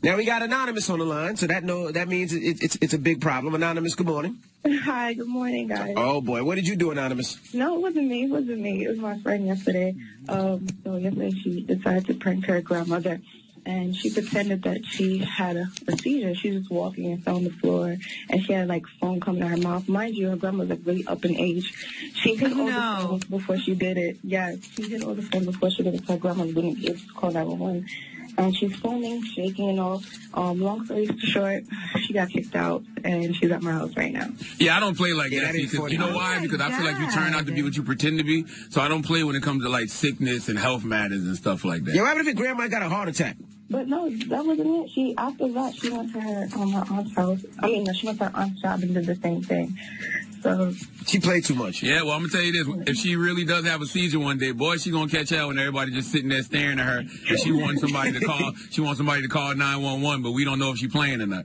Now we got Anonymous on the line, so that means it's a big problem. Anonymous, good morning. Hi, good morning, guys. Oh boy, what did you do, Anonymous? No, it wasn't me. It wasn't me. It was my friend yesterday. So yesterday she decided to prank her grandmother, and she pretended that she had a seizure. She was walking and fell on the floor, and she had like foam coming out her mouth. Mind you, her grandmother was really up in age. She hit all the phones before she did it. Yeah, she hit all the phones before she did it. So her grandmother wouldn't be able to call 911. And she's foaming, shaking, and all. Long story short, she got kicked out, and she's at my house right now. Yeah, I don't play like that. Because, you know why? Because I feel like you turn out to be what you pretend to be. So I don't play when it comes to, like, sickness and health matters and stuff like that. Yeah, what happened if your grandma got a heart attack? But no, that wasn't it. After that, she went to her aunt's house. She went to her aunt's job and did the same thing. So she played too much. Yeah, well, I'm gonna tell you this: if she really does have a seizure one day, boy, she gonna catch hell when everybody just sitting there staring at her. And she wants somebody to call. She wants somebody to call 911, but we don't know if she's playing or not.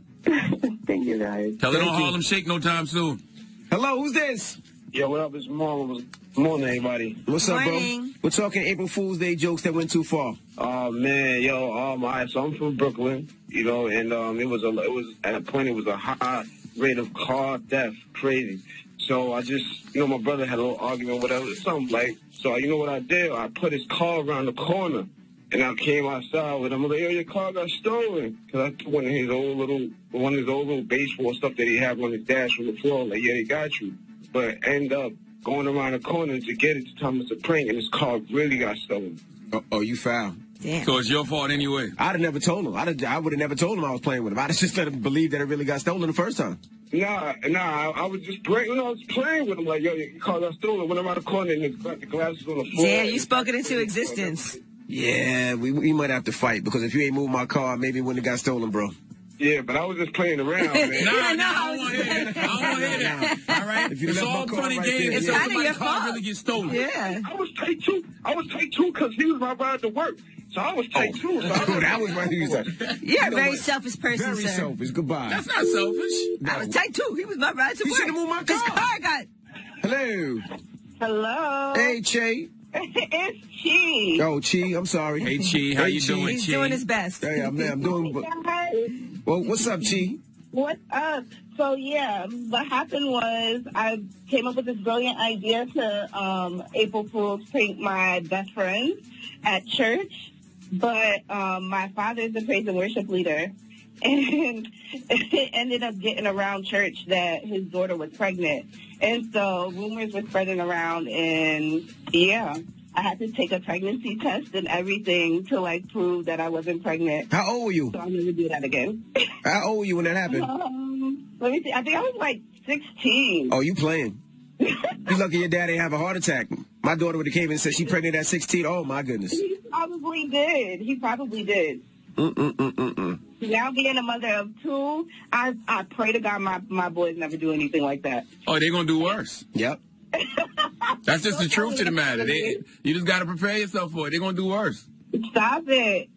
Thank you, guys. Tell her don't Harlem Shake no time soon. Hello, who's this? Yo, what up? It's Morning, everybody. What's up, bro? We're talking April Fool's Day jokes that went too far. Oh man, yo, all right. So I'm from Brooklyn, you know, and it was at a point it was a high rate of car theft, crazy. So I just, my brother had a little argument, whatever, something like. So you know what I did? I put his car around the corner, and I came outside with him. I'm like, yo, your car got stolen, because I took one of his old little baseball stuff that he had on his dash from the floor. Like, yeah, they got you. But end up going around the corner to get it to tell him it's a prank, and his car really got stolen. Oh, you foul. Damn. So it's your fault anyway. I'd have never told him. I would have never told him I was playing with him. I'd have just let him believe that it really got stolen the first time. Nah, I was just playing. I was playing with him like, yo, your car got stolen. Went around the corner and the glass was on the floor. Yeah, you spoke it into existence. Yeah, we might have to fight, because if you ain't moved my car, maybe it wouldn't have got stolen, bro. Yeah, but I was just playing around, man. I don't want to hear that. All right? It's all funny games. It's kind of your fault. Really get stolen. Yeah. I was tight, too. because he was my ride to work. So I was tight, too. So that was my reason. You're a very selfish person, Very sir. selfish. Goodbye. That's not selfish. I was tight, too. He was my ride to work. You should have moved my car. His car got... Hello. Hello. Hey, Che. It's Chi. Oh, Chi, I'm sorry. Hey, Chi, how you doing, Chi? He's doing his best. Hey, I'm doing... Well, what's up, Chi? What's up? So, yeah, what happened was I came up with this brilliant idea to April Fool's prank my best friend at church, but my father's the praise and worship leader, and it ended up getting around church that his daughter was pregnant. And so rumors were spreading around, and, yeah, I had to take a pregnancy test and everything to, prove that I wasn't pregnant. How old were you? So I'm going to do that again. How old were you when that happened? Let me see. I think I was 16. Oh, you playing. You lucky your dad didn't have a heart attack. My daughter would have came in and said she pregnant at 16. Oh, my goodness. He probably did. Now being a mother of two, I pray to God my boys never do anything like that. Oh, they're going to do worse. Yep. That's just the truth of the matter. You just got to prepare yourself for it. They're going to do worse. Stop it.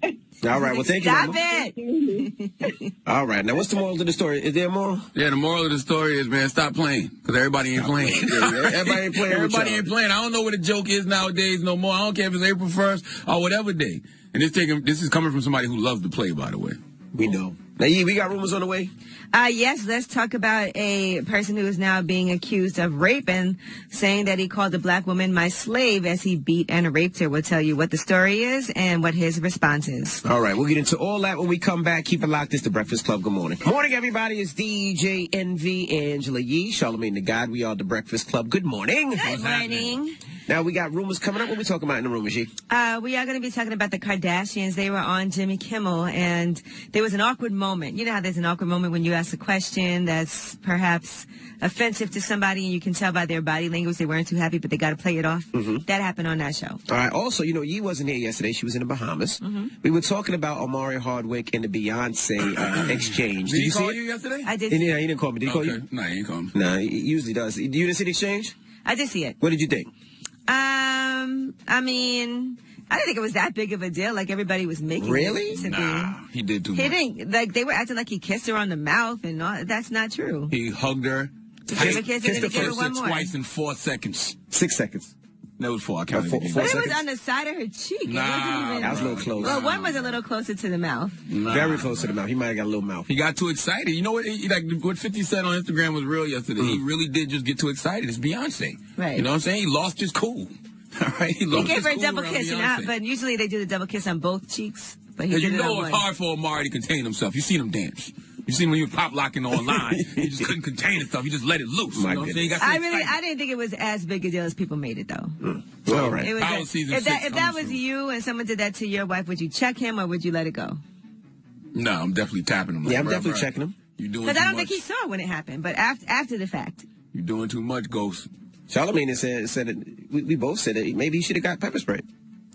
All right. Well, thank you. Stop it. All right. Now, what's the moral of the story? Is there a moral? Yeah, the moral of the story is, man, stop playing. Because everybody ain't playing. Everybody ain't playing. Everybody ain't playing. I don't know what a joke is nowadays no more. I don't care if it's April 1st or whatever day. And this is coming from somebody who loves to play, by the way. We know. Now, we got rumors on the way? Yes, let's talk about a person who is now being accused of rape and saying that he called a black woman my slave as he beat and raped her. We'll tell you what the story is and what his response is. All right, we'll get into all that when we come back. Keep it locked. It's the Breakfast Club. Good morning. Morning, everybody. It's DJ Envy, Angela Yee, Charlamagne the God. We are the Breakfast Club. Good morning. Good morning. Now, we got rumors coming up. What are we talking about in the rumors, G? We are going to be talking about the Kardashians. They were on Jimmy Kimmel, and there was an awkward moment. You know how there's an awkward moment when you ask a question that's perhaps offensive to somebody, and you can tell by their body language they weren't too happy, but they got to play it off? Mm-hmm. That happened on that show. All right. Also, you know, Yee wasn't here yesterday. She was in the Bahamas. Mm-hmm. We were talking about Omari Hardwick and the Beyonce exchange. Did he call you yesterday? I did. Yeah, he didn't call me. Did he call you? No, he didn't call me. No, he usually does. You didn't see the exchange? I did see it. What did you think? I mean, I didn't think it was that big of a deal like everybody was making really? it to nah, be. He did too much. He didn't, like, they were acting like he kissed her on the mouth and all. That's not true. He hugged her. Kissed her one more. Twice in 4 seconds. 6 seconds. That was 4. I counted. Four but seconds? it was on the side of her cheek. Nah, it wasn't even, that was a little close. Well, one was a little closer to the mouth. Nah. Very close to the mouth. He might have got a little mouth. He got too excited. You know what? Like what 50 said on Instagram was real yesterday. He really did just get too excited. It's Beyonce. Right. You know what I'm saying? He lost his cool. All right. He gave her a double kiss, but usually they do the double kiss on both cheeks. But he did it on one. It's hard for Omari to contain himself. You seen him dance. You see him when he was pop locking online. He just couldn't contain himself. He just let it loose. You know what I'm saying? I didn't think it was as big a deal as people made it, though. All right. It was if that was you and someone did that to your wife, would you check him or would you let it go? No, I'm definitely tapping him. Yeah, I'm definitely checking him. You're doing because I don't think he saw when it happened, but after the fact. You're doing too much, Ghost. Charlamagne said that we both said that maybe he should have got pepper spray.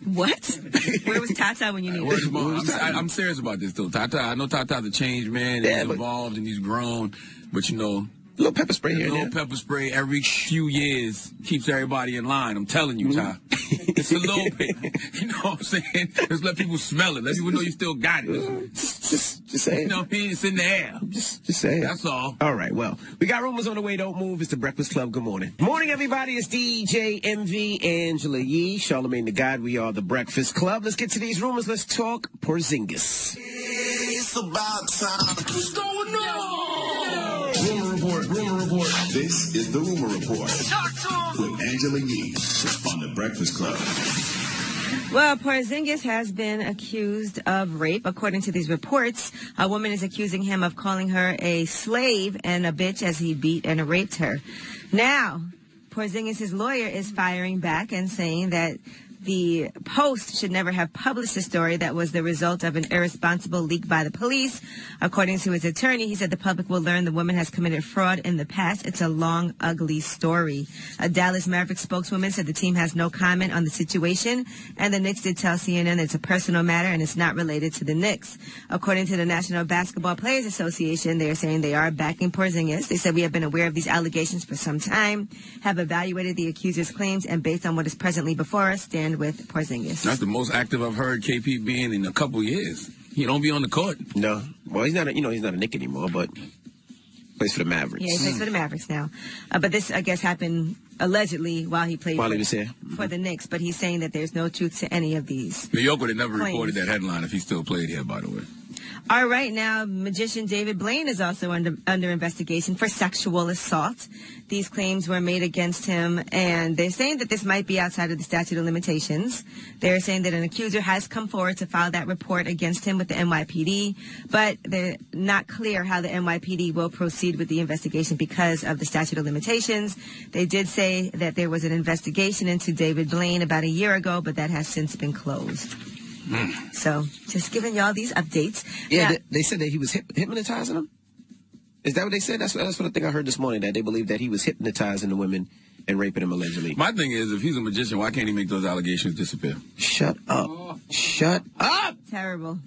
What? Where was Tata when you needed him? I'm serious about this, though. Tata, I know Tata's a changed man. He's evolved and he's grown. But, you know, a little pepper spray here. A little pepper spray every few years keeps everybody in line. I'm telling you, Ty. It's a little bit. You know what I'm saying? Just let people smell it. Let people know you still got it. Just say it. You know what I mean? It's in the air. Just say it. That's all. All right. Well, we got rumors on the way. Don't move. It's the Breakfast Club. Good morning. Morning, everybody. It's DJ MV, Angela Yee, Charlamagne the God. We are the Breakfast Club. Let's get to these rumors. Let's talk Porzingis. It's about time. What's going on? Rumor report. Rumor report. This is the Rumor Report. Talk to him. With Angela Yee on the Breakfast Club. Well, Porzingis has been accused of rape. According to these reports, a woman is accusing him of calling her a slave and a bitch as he beat and raped her. Now, Porzingis' lawyer is firing back and saying that the Post should never have published a story that was the result of an irresponsible leak by the police. According to his attorney, he said the public will learn the woman has committed fraud in the past. It's a long, ugly story. A Dallas Mavericks spokeswoman said the team has no comment on the situation, and the Knicks did tell CNN it's a personal matter and it's not related to the Knicks. According to the National Basketball Players Association, they are saying they are backing Porzingis. They said we have been aware of these allegations for some time, have evaluated the accuser's claims, and based on what is presently before us, stand with Porzingis. That's the most active I've heard KP being in a couple years. He don't be on the court. No. Well, he's not a Knick anymore, but plays for the Mavericks. Yeah, he plays for the Mavericks now. But this, I guess, happened allegedly while he played for the Knicks. But he's saying that there's no truth to any of these. New York would have never claims. reported that headline if he still played here, by the way. All right, now, magician David Blaine is also under investigation for sexual assault. These claims were made against him, and they're saying that this might be outside of the statute of limitations. They're saying that an accuser has come forward to file that report against him with the NYPD, but they're not clear how the NYPD will proceed with the investigation because of the statute of limitations. They did say that there was an investigation into David Blaine about a year ago, but that has since been closed. So, just giving y'all these updates. Yeah, now, they said that he was hypnotizing them. Is that what they said? That's what I think I heard this morning, that they believe that he was hypnotizing the women and raping them allegedly. My thing is, if he's a magician, why can't he make those allegations disappear? Shut up. Shut up. Terrible.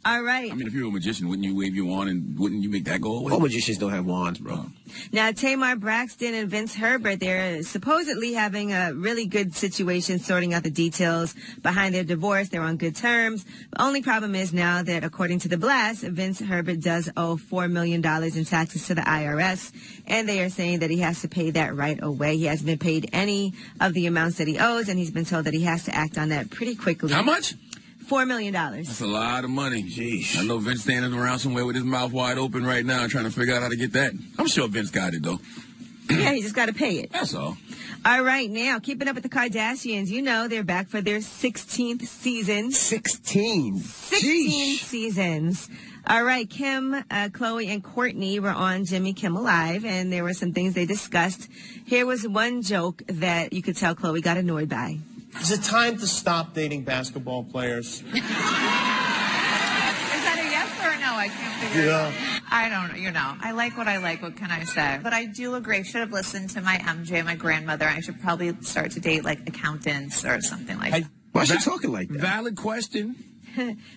All right. I mean, if you're a magician, wouldn't you wave your wand and wouldn't you make that go away? All magicians don't have wands, bro. Now, Tamar Braxton and Vince Herbert, they're supposedly having a really good situation sorting out the details behind their divorce. They're on good terms. The only problem is now that, according to the blast, Vince Herbert does owe $4 million in taxes to the IRS, and they are saying that he has to pay that right away. He hasn't been paid any of the amounts that he owes, and he's been told that he has to act on that pretty quickly. How much? $4 million. That's a lot of money. Jeez. I know Vince standing around somewhere with his mouth wide open right now trying to figure out how to get that. I'm sure Vince got it, though. Yeah, he just got to pay it. That's all. All right, now, keeping up with the Kardashians, you know they're back for their 16th season. 16? 16. 16 seasons. All right, Kim, Chloe, and Courtney were on Jimmy Kimmel Live, and there were some things they discussed. Here was one joke that you could tell Chloe got annoyed by. Is it time to stop dating basketball players? Is that a yes or a no? I can't figure it out. I don't know. I like what I like. What can I say? But I do agree. I should have listened to my MJ, my grandmother. I should probably start to date like accountants or something like that. Why is she talking like that? Valid question.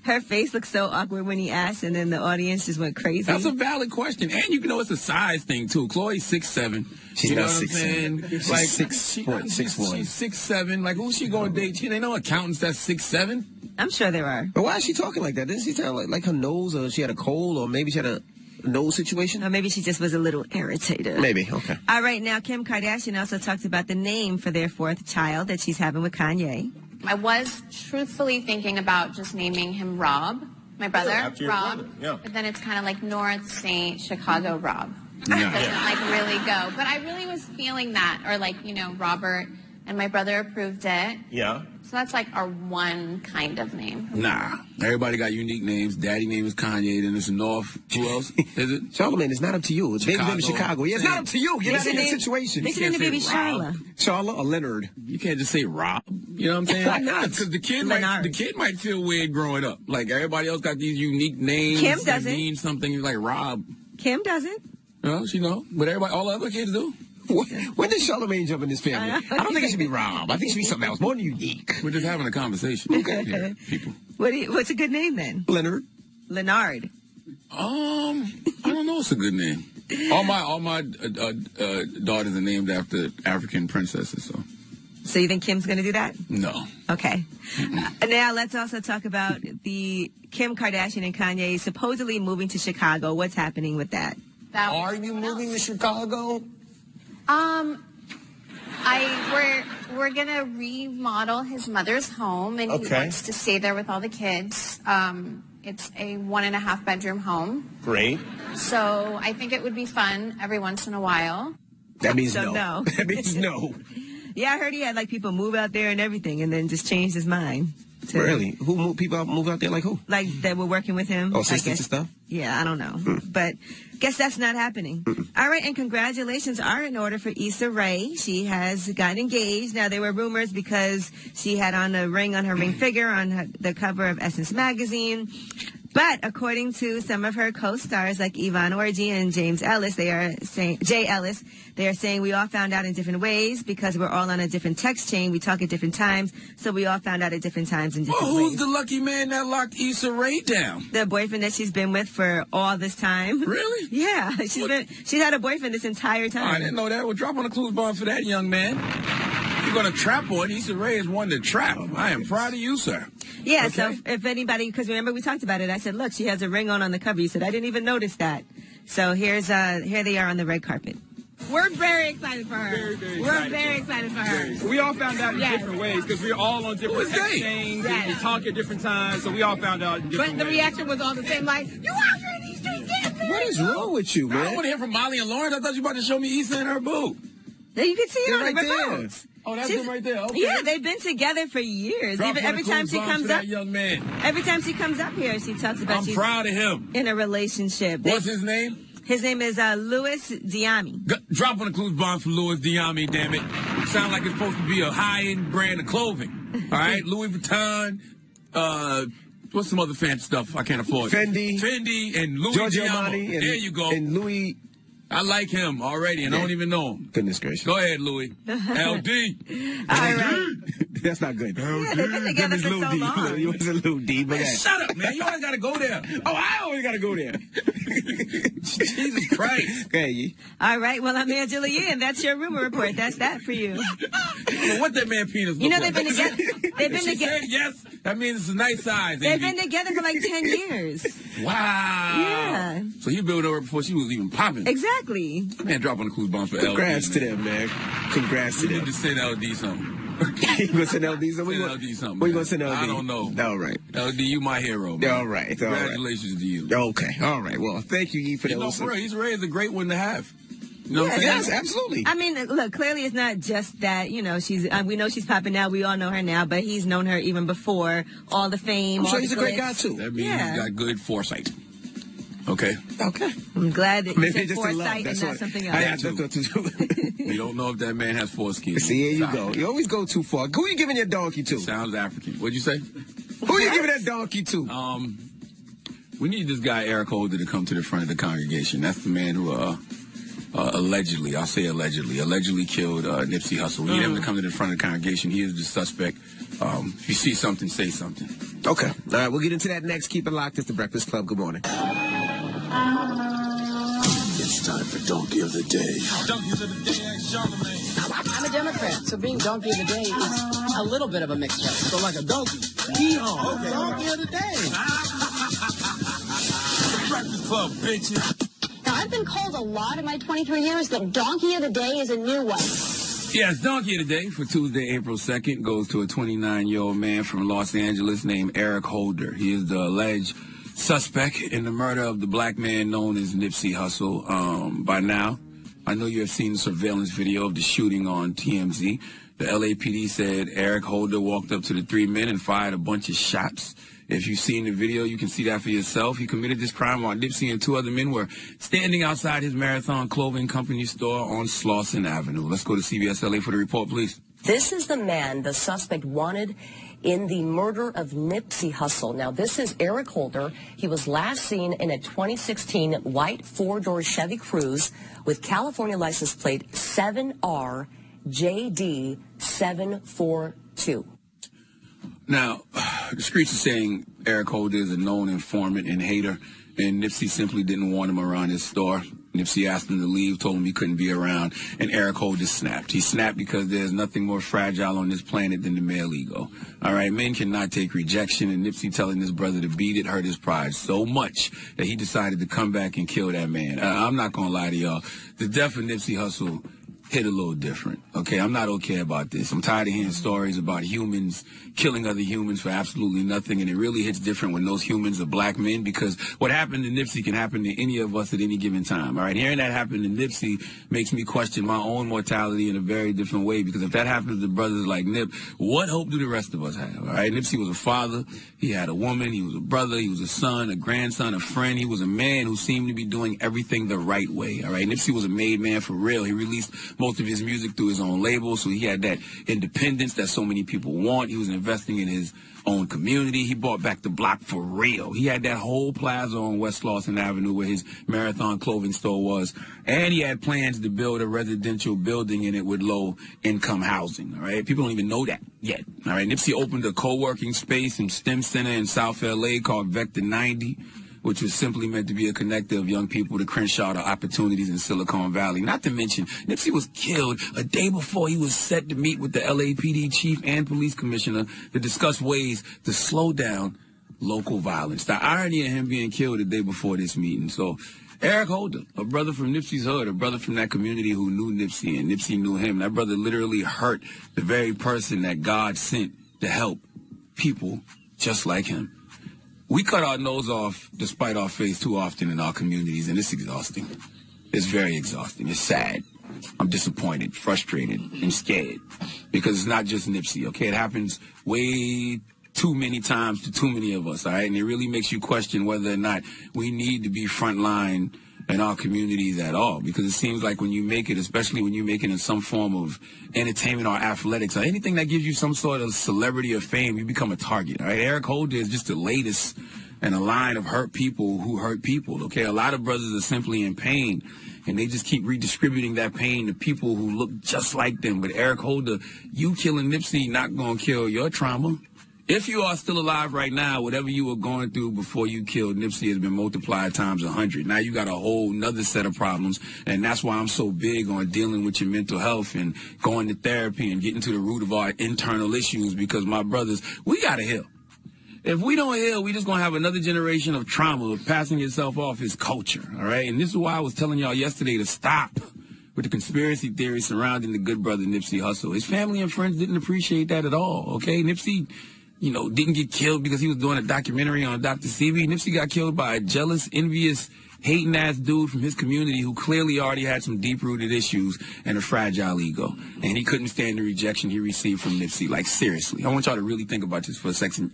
Her face looked so awkward when he asked, and then the audience just went crazy. That's a valid question. And you know it's a size thing, too. Chloe's 6'7". She's you know not what I'm 6'7". saying? She's Like, 6'1". She's 6'7". Like, who's she going to date? They know accountants that's 6'7". I'm sure there are. But why is she talking like that? Didn't she sound like her nose, or she had a cold, or maybe she had a nose situation? Or maybe she just was a little irritated. Maybe, okay. All right, now Kim Kardashian also talked about the name for their fourth child that she's having with Kanye. I was truthfully thinking about just naming him Rob, my brother, after your Rob. brother, yeah. But then it's kind of like North St. Chicago Rob. No. Doesn't like really go. But I really was feeling that, or like, you know, Robert, and my brother approved it. Yeah. So that's like our one kind of name. Nah. Everybody got unique names. Daddy name is Kanye. Then it's North. Who else is it? Charlamagne, it's not up to you. It's baby's name is Chicago. Yeah, it's not up to you. You're They not in should the name- situation. they should name the baby Charla. Charla or Leonard. You can't just say Rob. You know what I'm saying? Why not? Because the kid might feel weird growing up. Like everybody else got these unique names. Kim that doesn't. mean something like Rob. Kim doesn't. No, she know. But everybody, all the other kids do. When did Charlamagne jump in this family? I don't think it should be Rob. I think it should be something else, more unique. We're just having a conversation. Okay. Yeah, people. What's a good name then? Leonard. Leonard. I don't know. It's a good name. All my daughters are named after African princesses. So you think Kim's going to do that? No. Okay. Now let's also talk about the Kim Kardashian and Kanye supposedly moving to Chicago. What's happening with that? Are you moving to Chicago? We're gonna remodel his mother's home, and he wants to stay there with all the kids. It's a 1.5 bedroom home. Great. So I think it would be fun every once in a while. That means So no. no. That means no. Yeah, I heard he had like people move out there and everything, and then just changed his mind. Really? Who move out there like who? Like that were working with him. Oh, I assistants guess. and stuff? Yeah, I don't know. But guess that's not happening. All right, and congratulations are in order for Issa Rae. She has gotten engaged. Now, there were rumors because she had on a ring on her ring finger on the cover of Essence magazine. But according to some of her co-stars like Yvonne Orji and Jay Ellis, they are saying we all found out in different ways because we're all on a different text chain. We talk at different times, so we all found out at different times and different ways. Who's the lucky man that locked Issa Rae down? The boyfriend that she's been with for all this time. Really? Yeah, she's had a boyfriend this entire time. Oh, I didn't know that. Well, drop on the clues bomb for that young man. You're going to trap on. Issa Rae is one to trap. I am proud of you, sir. Yeah, Okay. so if anybody, because remember we talked about it, I said, look, she has a ring on the cover. You said, I didn't even notice that. So here they are on the red carpet. We're very excited for her. We're very excited for her. We all found out in different ways because we're all on different text chains and we Yes. talk at different times, so we all found out in different But the ways. reaction was all the same, like, you out here in these streets getting married. What is wrong with you, I man? want to hear from Molly and Lawrence. I thought you were about to show me Issa and her boo. Now you can see her They're on the right there. remotes. Oh, that's She's- them right there. Okay. Yeah, they've been together for years. Drop Even on every the time clues she bomb comes for up, that young man. every time she comes up here, she talks about I'm she's proud of him. in a relationship. What's his name? His name is Louis Diami. Drop on the clues bomb for Louis Diami, damn it. Sound like it's supposed to be a high-end brand of clothing. All right? Louis Vuitton, what's some other fancy stuff I can't afford? Fendi and Louis Giorgio Diami. Armani and- There you go. and Louis. I like him already, and I don't even know him. Goodness gracious. Go ahead, Louis. LD. All right. That's not good. Yeah, they've been together for so long. You was a little D, but Man, shut up, man. You always got to go there. Oh, I always got to go there. Jesus Christ. Okay, Yee. All right, well, I'm Angela Yee, and that's your rumor report. That's that for you. Well, what that man penis look You know, like? they've been together. They've been She together. said yes. That means it's a nice size. They've Amy. been together for like 10 years. Wow. Yeah. So he built her before she was even popping. Exactly. Man, drop on the clues bomb for LD. Congrats to them, man. Congrats to You them. need to send LD something. You gonna send LD something? Send LD something. What you man. gonna send LD? I don't know. All right. LD, you my hero, man. All right. All right. Congratulations to you. Okay. All right. Well, thank you, Yee, for You that. know, for real, Issa Rae is a great one to have. You know what I'm saying? Yes, absolutely. I mean, look, clearly it's not just that, you know, we know she's popping now. We all know her now, but he's known her even before all the fame. I'm sure all he's the a great glitz. guy, too. That means he's got good foresight. Okay. Okay. I'm glad that you Maybe said just in love. foresight and That's not what- something I else. have to We don't know if that man has foreskin. See, here you go. You always go too far. Who are you giving your donkey to? Sounds African. What'd you say? Who are you giving that donkey to? We need this guy, Eric Holder, to come to the front of the congregation. That's the man who, allegedly killed Nipsey Hussle. We need him to come to the front of the congregation. He is the suspect. If you see something, say something. Okay. All right, we'll get into that next. Keep it locked. It's the Breakfast Club. Good morning. It's time for Donkey of the Day. Donkey of the Day, ask Charlamagne. I'm a Democrat, so being Donkey of the Day is a little bit of a mixed up. So like a donkey. Yeehaw. Okay. Donkey of the Day. Breakfast Club, bitches. Now, I've been called a lot in my 23 years, but Donkey of the Day is a new one. Yes, Donkey of the Day for Tuesday, April 2nd goes to a 29-year-old man from Los Angeles named Eric Holder. He is the alleged suspect in the murder of the black man known as Nipsey Hussle. By now, I know you have seen the surveillance video of the shooting on TMZ. The LAPD said Eric Holder walked up to the three men and fired a bunch of shots. If you've seen the video, you can see that for yourself. He committed this crime while Nipsey and two other men were standing outside his Marathon Clothing Company store on Slauson Avenue. Let's go to CBS LA for the report, please. This is the man the suspect wanted in the murder of Nipsey Hussle. Now, this is Eric Holder. He was last seen in a 2016 white four-door Chevy Cruze with California license plate 7RJD742. Now, the streets are saying Eric Holder is a known informant and hater, and Nipsey simply didn't want him around his store. Nipsey asked him to leave, told him he couldn't be around, and Eric Holder snapped. He snapped because there's nothing more fragile on this planet than the male ego. All right, men cannot take rejection, and Nipsey telling his brother to beat it hurt his pride so much that he decided to come back and kill that man. I'm not going to lie to y'all. The death of Nipsey Hussle hit a little different, okay? I'm not okay about this. I'm tired of hearing stories about humans killing other humans for absolutely nothing, and it really hits different when those humans are black men, because what happened to Nipsey can happen to any of us at any given time, all right? Hearing that happen to Nipsey makes me question my own mortality in a very different way, because if that happens to brothers like Nip, what hope do the rest of us have, all right? Nipsey was a father. He had a woman. He was a brother. He was a son, a grandson, a friend. He was a man who seemed to be doing everything the right way, all right? Nipsey was a made man for real. He released most of his music through his own label, so he had that independence that so many people want. He was investing in his own community. He brought back the block for real. He had that whole plaza on West Slauson Avenue where his Marathon clothing store was, and he had plans to build a residential building in it with low-income housing, all right? People don't even know that yet, all right? Nipsey opened a co-working space and STEM center in South L.A. called Vector 90, which was simply meant to be a connector of young people to Crenshaw to opportunities in Silicon Valley. Not to mention, Nipsey was killed a day before he was set to meet with the LAPD chief and police commissioner to discuss ways to slow down local violence. The irony of him being killed the day before this meeting. So Eric Holder, a brother from Nipsey's hood, a brother from that community who knew Nipsey and Nipsey knew him. That brother literally hurt the very person that God sent to help people just like him. We cut our nose off despite our face too often in our communities, and it's exhausting. It's very exhausting. It's sad. I'm disappointed, frustrated, and scared, because it's not just Nipsey, okay? It happens way too many times to too many of us, all right? And it really makes you question whether or not we need to be frontline in our communities at all, because it seems like when you make it, especially when you make it in some form of entertainment or athletics or anything that gives you some sort of celebrity or fame, you become a target, all right? Eric Holder is just the latest in a line of hurt people who hurt people, okay? A lot of brothers are simply in pain, and they just keep redistributing that pain to people who look just like them. But Eric Holder, you killing Nipsey not gonna kill your trauma. If you are still alive right now, whatever you were going through before you killed Nipsey has been multiplied times 100. Now you got a whole nother set of problems, and that's why I'm so big on dealing with your mental health and going to therapy and getting to the root of our internal issues, because, my brothers, we got to heal. If we don't heal, we just going to have another generation of trauma. Passing yourself off as culture, all right? And this is why I was telling y'all yesterday to stop with the conspiracy theory surrounding the good brother Nipsey Hussle. His family and friends didn't appreciate that at all, okay? Nipsey, didn't get killed because he was doing a documentary on Dr. Sebi. Nipsey got killed by a jealous, envious hating-ass dude from his community who clearly already had some deep-rooted issues and a fragile ego. And he couldn't stand the rejection he received from Nipsey. Like, seriously. I want y'all to really think about this for a second,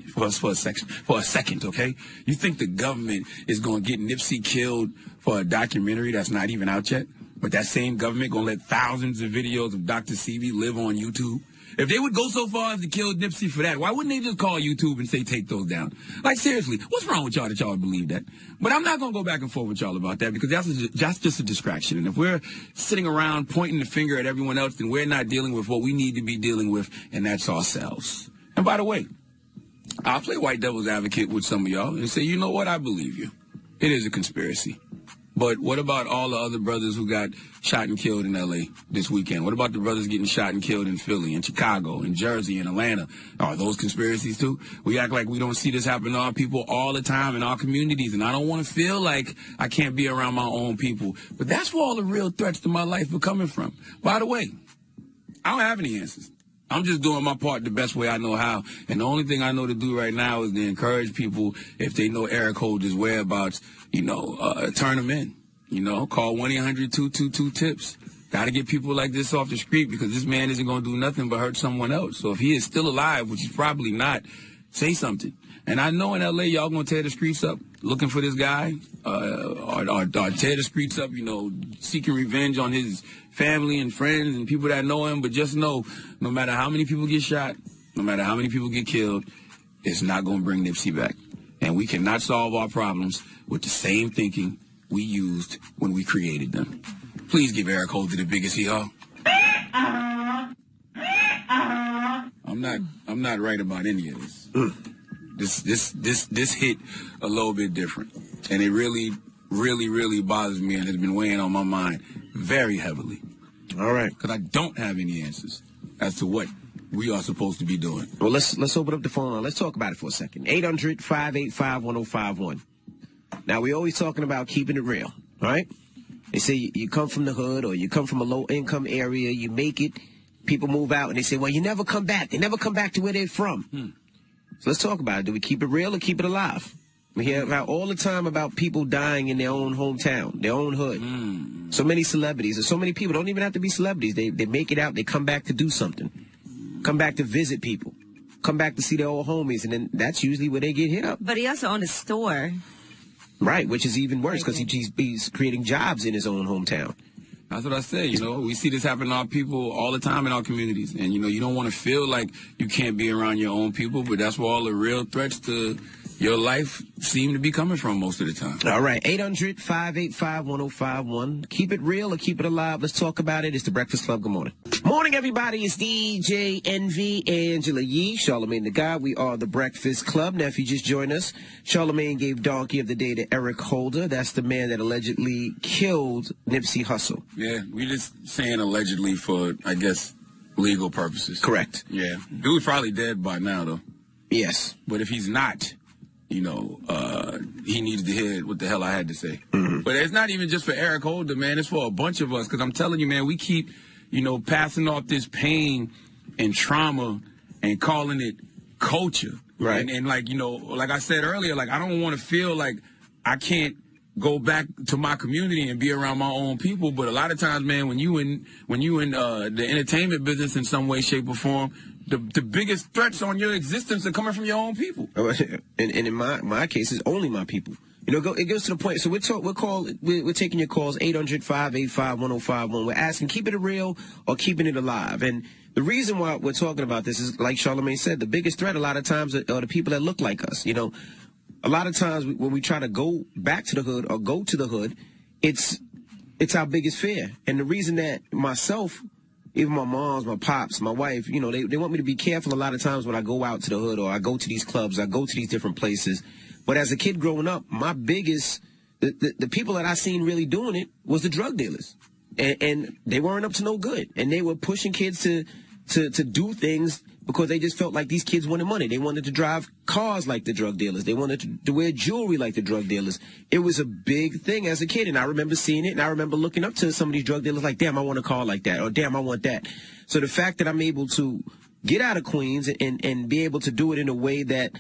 okay? You think the government is going to get Nipsey killed for a documentary that's not even out yet? But that same government going to let thousands of videos of Dr. Sebi live on YouTube? If they would go so far as to kill Nipsey for that, why wouldn't they just call YouTube and say take those down? Like, seriously, what's wrong with y'all that y'all believe that? But I'm not going to go back and forth with y'all about that because that's just a distraction. And if we're sitting around pointing the finger at everyone else, then we're not dealing with what we need to be dealing with, and that's ourselves. And by the way, I'll play white devil's advocate with some of y'all and say, you know what? I believe you. It is a conspiracy. But what about all the other brothers who got shot and killed in L.A. this weekend? What about the brothers getting shot and killed in Philly, in Chicago, in Jersey, in Atlanta? Are those conspiracies too? We act like we don't see this happen to our people all the time in our communities, and I don't want to feel like I can't be around my own people. But that's where all the real threats to my life are coming from. By the way, I don't have any answers. I'm just doing my part the best way I know how. And the only thing I know to do right now is to encourage people, if they know Eric Holder's whereabouts, turn them in. Call 1-800-222-TIPS. Got to get people like this off the street because this man isn't going to do nothing but hurt someone else. So if he is still alive, which he's probably not, say something. And I know in L.A. y'all going to tear the streets up looking for this guy or tear the streets up, seeking revenge on his family and friends and people that know him. But just know, no matter how many people get shot, no matter how many people get killed, it's not going to bring Nipsey back. And we cannot solve our problems with the same thinking we used when we created them. Please give Eric Holder the biggest hee-haw. I'm not right about any of this. This hit a little bit different. And it really, really, really bothers me and has been weighing on my mind very heavily. All right. Because I don't have any answers as to what we are supposed to be doing. Well, let's open up the phone line. Let's talk about it for a second. 800-585-1051. Now, we're always talking about keeping it real, right? They say you come from the hood or you come from a low-income area, you make it, people move out, and they say, well, you never come back. They never come back to where they're from. So let's talk about it. Do we keep it real or keep it alive? We hear about all the time about people dying in their own hometown, their own hood. So many celebrities, and so many people don't even have to be celebrities. They make it out, they come back to do something. Come back to visit people. Come back to see their old homies, and then that's usually where they get hit up. But he also owned a store. Right, which is even worse because he's creating jobs in his own hometown. That's what I say. We see this happen to our people all the time in our communities. And, you don't want to feel like you can't be around your own people, but that's where all the real threats to your life seem to be coming from most of the time. All right, 800-585-1051. Keep it real or keep it alive. Let's talk about it. It's the Breakfast Club. Good morning. Morning, everybody. It's DJ NV, Angela Yee, Charlamagne the God. We are the Breakfast Club. Now, if you just joined us, Charlamagne gave Donkey of the Day to Eric Holder. That's the man that allegedly killed Nipsey Hussle. Yeah, we just saying allegedly for, I guess, legal purposes. Correct. Yeah. Dude's probably dead by now, though. Yes. But if he's not, he needs to hear what the hell I had to say. But it's not even just for Eric Holder, man. It's for a bunch of us. Because I'm telling you, man, we keep, passing off this pain and trauma and calling it culture. Right. And like I said earlier, like, I don't want to feel like I can't go back to my community and be around my own people. But a lot of times, man, when you in the entertainment business in some way, shape, or form, the biggest threats on your existence are coming from your own people. And in my case, it's only my people. It goes to the point. So we're taking your calls, 800-585-1051. We're asking, keeping it real or keeping it alive. And the reason why we're talking about this is, like Charlamagne said, the biggest threat a lot of times are the people that look like us. A lot of times when we try to go back to the hood or go to the hood, it's our biggest fear. And the reason that myself, even my moms, my pops, my wife, they want me to be careful a lot of times when I go out to the hood or I go to these clubs, I go to these different places. But as a kid growing up, my biggest, the people that I seen really doing it was the drug dealers. And they weren't up to no good. And they were pushing kids to do things because they just felt like these kids wanted money. They wanted to drive cars like the drug dealers. They wanted to wear jewelry like the drug dealers. It was a big thing as a kid, and I remember seeing it, and I remember looking up to some of these drug dealers like, damn, I want a car like that, or damn, I want that. So the fact that I'm able to get out of Queens and be able to do it in a way that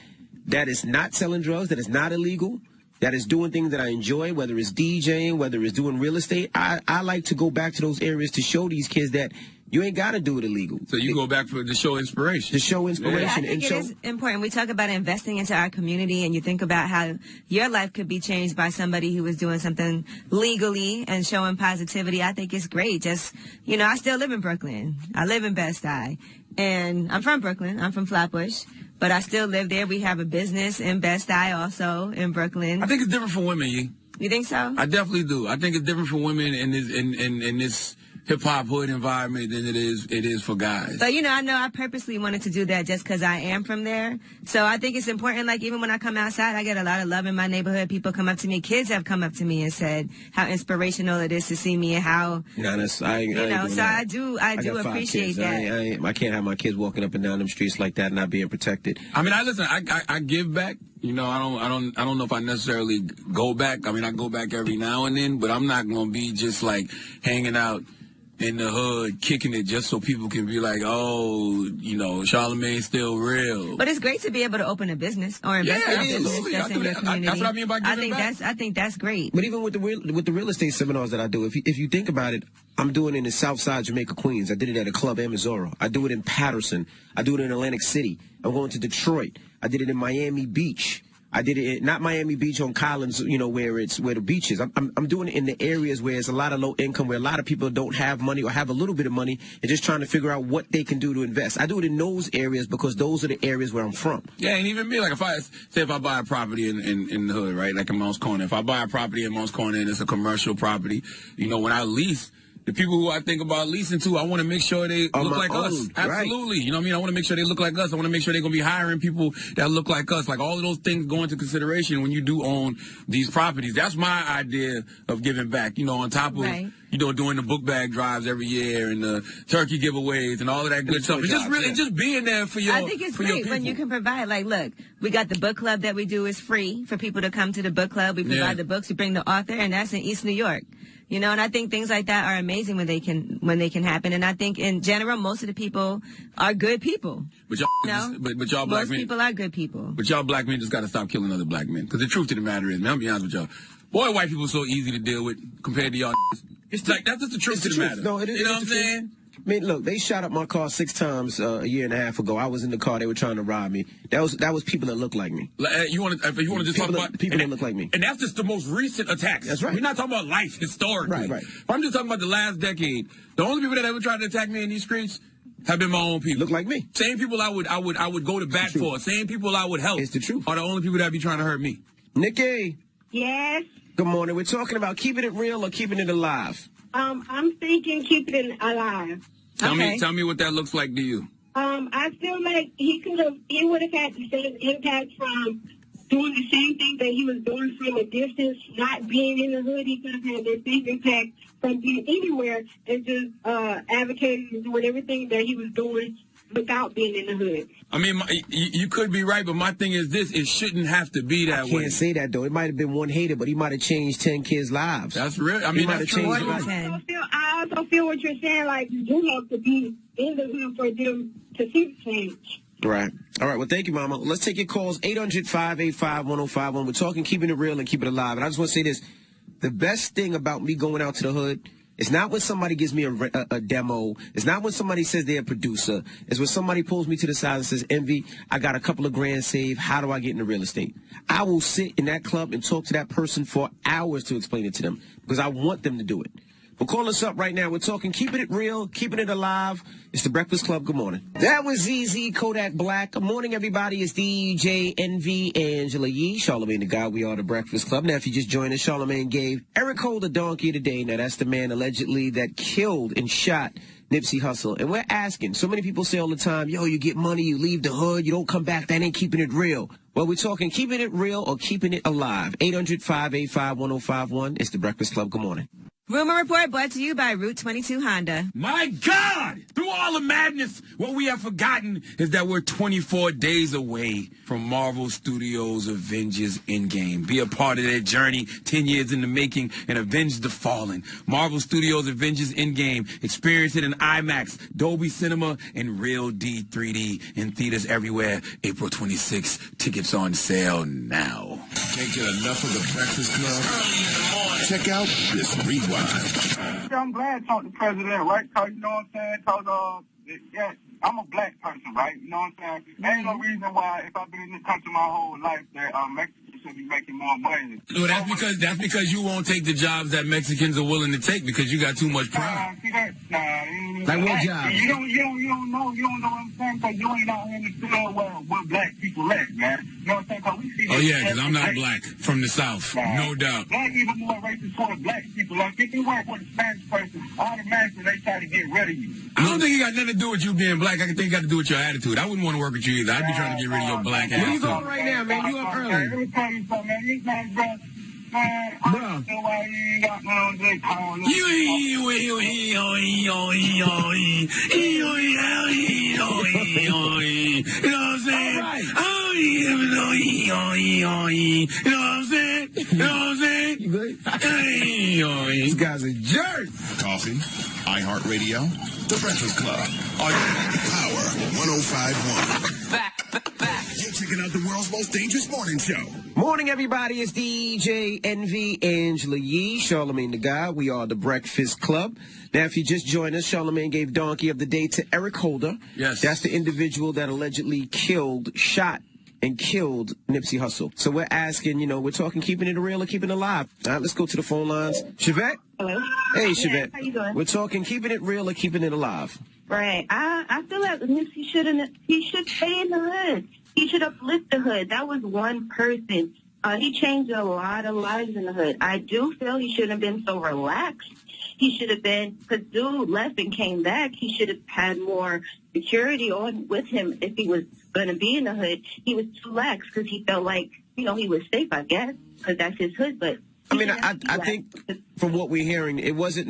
is not selling drugs, that is not illegal, that is doing things that I enjoy, whether it's DJing, whether it's doing real estate. I like to go back to those areas to show these kids that you ain't got to do it illegal. So you go back to show inspiration. To show inspiration. Yeah, I think it is important. We talk about investing into our community, and you think about how your life could be changed by somebody who was doing something legally and showing positivity. I think it's great. Just, you know, I still live in Brooklyn. I live in Bed-Stuy. And I'm from Brooklyn. I'm from Flatbush. But I still live there. We have a business in Bed-Stuy also in Brooklyn. I think it's different for women, Yee. You think so? I definitely do. I think it's different for women in this hip-hop hood environment than it is for guys. But, you know I purposely wanted to do that just because I am from there. So I think it's important, like, even when I come outside, I get a lot of love in my neighborhood. People come up to me. Kids have come up to me and said how inspirational it is to see me and how, I do appreciate that. I can't have my kids walking up and down them streets like that and not being protected. I mean, I give back. You know, I don't know if I necessarily go back. I mean, I go back every now and then, but I'm not going to be just like hanging out in the hood, kicking it just so people can be like, oh, you know, Charlamagne's still real. But it's great to be able to open a business or invest in a business that's in your community. That's what I mean by giving back. I think that's great. But even with the real estate seminars that I do, if you think about it, I'm doing it in the South Side, Jamaica, Queens. I did it at a club in Missouri. I do it in Patterson. I do it in Atlantic City. I'm going to Detroit. I did it in Miami Beach. I did it not Miami Beach on Collins, you know, where the beach is. I'm doing it in the areas where it's a lot of low income, where a lot of people don't have money or have a little bit of money and just trying to figure out what they can do to invest. I do it in those areas because those are the areas where I'm from. Yeah, and even me, like if I buy a property in the hood, right, like in Mounts Corner. If I buy a property in Mounts Corner and it's a commercial property, you know, when I lease, the people who I think about leasing to, I want to make sure they look like us. Absolutely. Right. You know what I mean? I want to make sure they look like us. I want to make sure they're going to be hiring people that look like us. Like all of those things go into consideration when you do own these properties. That's my idea of giving back, you know, on top of, you know, doing the book bag drives every year and the turkey giveaways and all of that good stuff. It's just really just being there for your I think it's great when you can provide. Like, look, we got the book club that we do is free for people to come to the book club. We provide the books. We bring the author, and that's in East New York. You know, and I think things like that are amazing when they can happen. And I think in general, most of the people are good people. But y'all, but y'all black men, most people are good people. But y'all black men just got to stop killing other black men. Because the truth of the matter is, man, I'll be honest with y'all. Boy, white people are so easy to deal with compared to y'all. It's like, that's just the truth of the matter. No, it is. You know what I'm saying? I mean, look, they shot up my car 6 times a year and a half ago. I was in the car. They were trying to rob me. That was people that look like me. You want to just talk about people that look like me. And that's just the most recent attacks. That's right. We're not talking about life historically. Right. I'm just talking about the last decade. The only people that ever tried to attack me in these streets have been my own people. Look like me. Same people I would go to bat for. Same people I would help. It's the truth. Are the only people that be trying to hurt me. Nikki. Yes. Good morning. We're talking about keeping it real or keeping it alive. I'm thinking keeping it alive. Tell me what that looks like to you. I feel like he would have had the same impact from doing the same thing that he was doing from a distance, not being in the hood. He could have had the same impact from being anywhere and just advocating and doing everything that he was doing without being in the hood. I mean, you could be right, but my thing is this: it shouldn't have to be that way. I can't say that though. It might have been one hater, but he might have changed 10 kids' lives. That's real. I mean, that's true. I also feel what you're saying. Like, you do have to be in the hood for them to see the change. Right. All right. Well, thank you, Mama. Let's take your calls. 800-585-1051. We're talking keeping it real and keeping it alive. And I just want to say this: the best thing about me going out to the hood. It's not when somebody gives me a demo. It's not when somebody says they're a producer. It's when somebody pulls me to the side and says, Envy, I got a couple of grand saved. How do I get into real estate? I will sit in that club and talk to that person for hours to explain it to them because I want them to do it. Well, call us up right now. We're talking keeping it real, keeping it alive. It's the Breakfast Club. Good morning. That was ZZ Kodak Black. Good morning, everybody. It's DJ Envy, Angela Yee, Charlamagne the God. We are the Breakfast Club. Now, if you just joined us, Charlamagne gave Eric Cole the donkey today. Now, that's the man allegedly that killed and shot Nipsey Hussle. And we're asking, so many people say all the time, yo, you get money, you leave the hood, you don't come back, that ain't keeping it real. Well, we're talking keeping it real or keeping it alive. 800-585-1051. It's the Breakfast Club. Good morning. Rumor Report brought to you by Route 22 Honda. My God! Through all the madness, what we have forgotten is that we're 24 days away from Marvel Studios' Avengers Endgame. Be a part of their journey, 10 years in the making, and avenge the fallen. Marvel Studios' Avengers Endgame. Experience it in IMAX, Dolby Cinema, and Real D 3D in theaters everywhere. April 26th. Tickets on sale now. Can't get enough of the Breakfast Club? Check out this rewind. I'm glad to talk to the president, right? Because, you know what I'm saying? Because, yeah, I'm a black person, right? You know what I'm saying? There ain't no reason why, if I've been in this country my whole life, that Mexicans should be making more money. Well, that's because you won't take the jobs that Mexicans are willing to take because you got too much pride. Like what job? You don't know what I'm saying? Because you ain't out here in the field where black people at, man. You know what I'm saying? Because we see Oh, yeah, because I'm not black from the South. No doubt. They're even more racist toward black people. Like, if you work with a Spanish person, automatically they try to get rid of you. I don't think it got nothing to do with you being black. I think it got to do with your attitude. I wouldn't want to work with you either. I'd be trying to get rid of your black ass. Where you going right now, man? You up early. Let me tell you something, man. These guys, bro. Man, I don't know why you ain't got no good call. You know what I'm saying? Right. You know what I'm saying? You know what I'm saying? You good? These guys are jerks. Coffee, iHeartRadio, The Breakfast Club on Power 105.1. Back. You're checking out the world's most dangerous morning show. Morning, everybody. It's DJ Envy, Angela Yee, Charlamagne the God. We are The Breakfast Club. Now, if you just joined us, Charlamagne gave Donkey of the Day to Eric Holder. Yes. That's the individual that allegedly shot and killed Nipsey Hussle. So we're asking, we're talking keeping it real or keeping it alive. All right, let's go to the phone lines. Chevette? Hello. Hey, Chevette. How you doing? We're talking keeping it real or keeping it alive. Right. I feel like Nipsey should stay in the hood. He should uplift the hood. That was one person. He changed a lot of lives in the hood. I do feel he shouldn't have been so relaxed. He should have been, because dude left and came back, he should have had more security on with him if he was going to be in the hood. He was too lax because he felt like, he was safe, I guess, because that's his hood. But I mean, I think from what we're hearing, it wasn't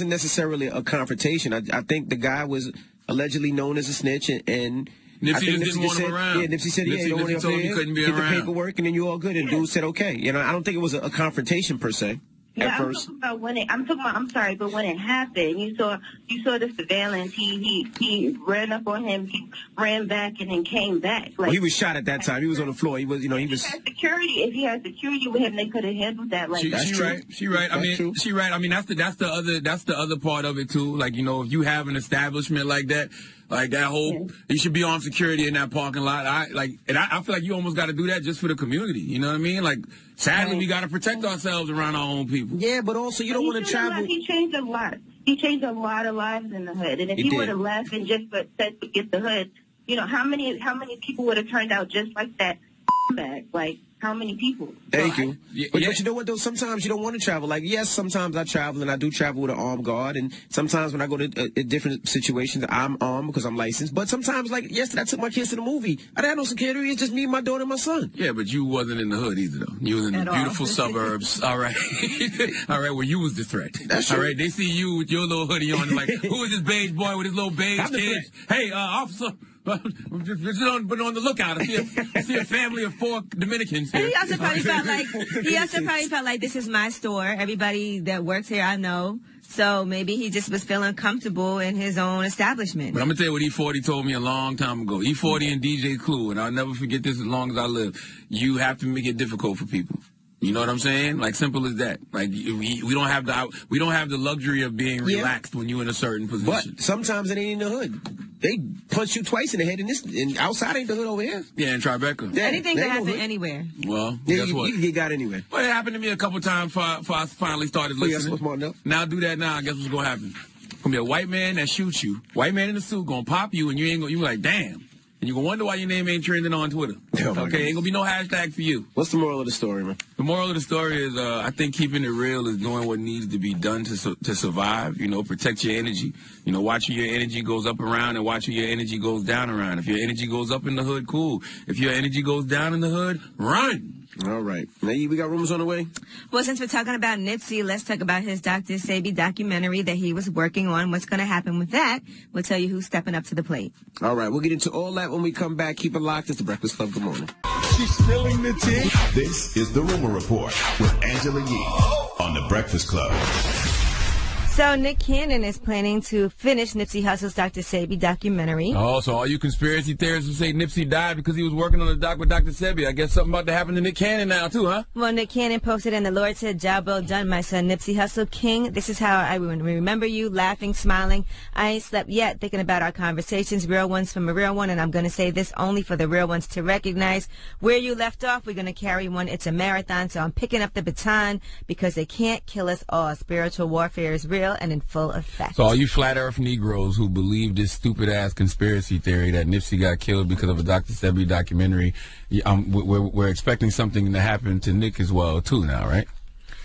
necessarily a confrontation. I think the guy was allegedly known as a snitch, and Nipsey I think just didn't want him around. Yeah, Nipsey said, Nipsey don't want him told him he here, couldn't be get around. the paperwork, and then you all good. And dude said, okay. I don't think it was a confrontation per se. Yeah, at first. I'm sorry, but when it happened, you saw the surveillance. He ran up on him. He ran back and then came back. Well, he was shot at that time. He was on the floor. He was. Security. If he had security with him, they could have handled that. Like She right. She right. I mean, that's the other part of it too. Like, if you have an establishment like that whole, you should be on security in that parking lot. I feel like you almost got to do that just for the community. You know what I mean? Like, sadly, we got to protect ourselves around our own people. Yeah, but also you don't want to travel. He changed a lot. He changed a lot of lives in the hood. And if he would have left and just said forget the hood, how many people would have turned out just like that back? Like, how many people? Thank you. But you know what, though? Sometimes you don't want to travel. Like, yes, sometimes I travel, and I do travel with an armed guard. And sometimes when I go to different situations, I'm armed because I'm licensed. But sometimes, like yesterday, I took my kids to the movie. I didn't have no security. It's just me, my daughter, and my son. Yeah, but you wasn't in the hood either, though. You was in the beautiful suburbs. All right. All right, well, you was the threat. That's all true. right, they see you with your little hoodie on. Like, who is this beige boy with his little beige kids? Hey, officer. Just on the lookout. I see a family of 4 Dominicans here. And he also probably felt like this is my store. Everybody that works here, I know. So maybe he just was feeling comfortable in his own establishment. But I'm going to tell you what E40 told me a long time ago. E40 and DJ Clue, and I'll never forget this as long as I live. You have to make it difficult for people. You know what I'm saying? Like, simple as that. Like, we don't have the luxury of being relaxed when you're in a certain position. But sometimes it ain't in the hood. They punch you twice in the head, and outside ain't the hood over here. Yeah, in Tribeca. Yeah, anything can happen anywhere. Well, yeah, guess what? You can get got anywhere. Well, it happened to me a couple times before I finally started listening. Yeah, now do that now. Guess what's gonna happen? Gonna be a white man that shoots you. White man in a suit gonna pop you, and you like, damn. And you're going to wonder why your name ain't trending on Twitter. Okay, ain't going to be no hashtag for you. What's the moral of the story, man? The moral of the story is I think keeping it real is doing what needs to be done to survive. Protect your energy. Watch your energy goes up around and watch your energy goes down around. If your energy goes up in the hood, cool. If your energy goes down in the hood, run. All right. Now, we got rumors on the way? Well, since we're talking about Nipsey, let's talk about his Dr. Sebi documentary that he was working on. What's going to happen with that? We'll tell you who's stepping up to the plate. All right. We'll get into all that when we come back. Keep it locked. It's The Breakfast Club. Good morning. She's spilling the tea. This is The Rumor Report with Angela Yee on The Breakfast Club. So Nick Cannon is planning to finish Nipsey Hussle's Dr. Sebi documentary. Oh, so all you conspiracy theorists who say Nipsey died because he was working on the doc with Dr. Sebi, I guess something about to happen to Nick Cannon now, too, huh? Well, Nick Cannon posted, and the Lord said, "Job well done, my son Nipsey Hussle King. This is how I remember you, laughing, smiling. I ain't slept yet, thinking about our conversations, real ones from a real one, and I'm going to say this only for the real ones to recognize. Where you left off, we're going to carry one. It's a marathon, so I'm picking up the baton because they can't kill us all. Spiritual warfare is real and in full effect." So all you flat earth Negroes who believe this stupid ass conspiracy theory that Nipsey got killed because of a Dr. Sebi documentary, we're expecting something to happen to Nick as well too now, right?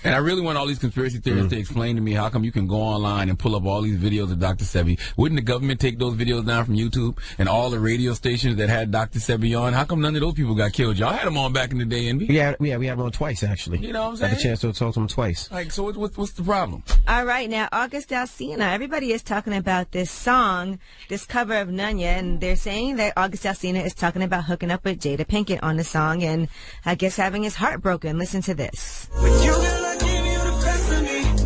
And I really want all these conspiracy theorists to explain to me how come you can go online and pull up all these videos of Dr. Sebi. Wouldn't the government take those videos down from YouTube and all the radio stations that had Dr. Sebi on? How come none of those people got killed? Y'all had him on back in the day, Envy. Yeah, we had him on twice, actually. You know what I'm saying? Had a chance to talk to him twice. Like, so what's the problem? All right, now, August Alsina. Everybody is talking about this song, this cover of Nunya, and they're saying that August Alsina is talking about hooking up with Jada Pinkett on the song and I guess having his heart broken. Listen to this.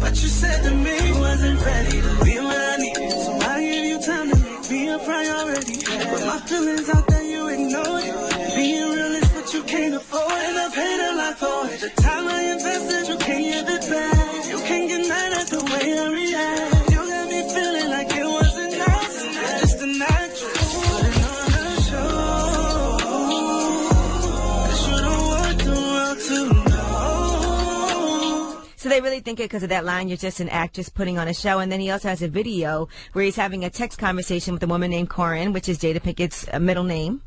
What you said to me wasn't ready to be what I needed. So I gave you time to make me a priority. But my feelings out there you ignored it. Being real is what you can't afford. And I paid a lot for it. The time I invested, you can't give it back. You can't get mad at the way I react. You got me feeling like it wasn't nice. Just an actress putting on a show. 'Cause you don't want the world to know. So they really think it because of that line, you're just an actress putting on a show. And then he also has a video where he's having a text conversation with a woman named Corinne, which is Jada Pinkett's middle name.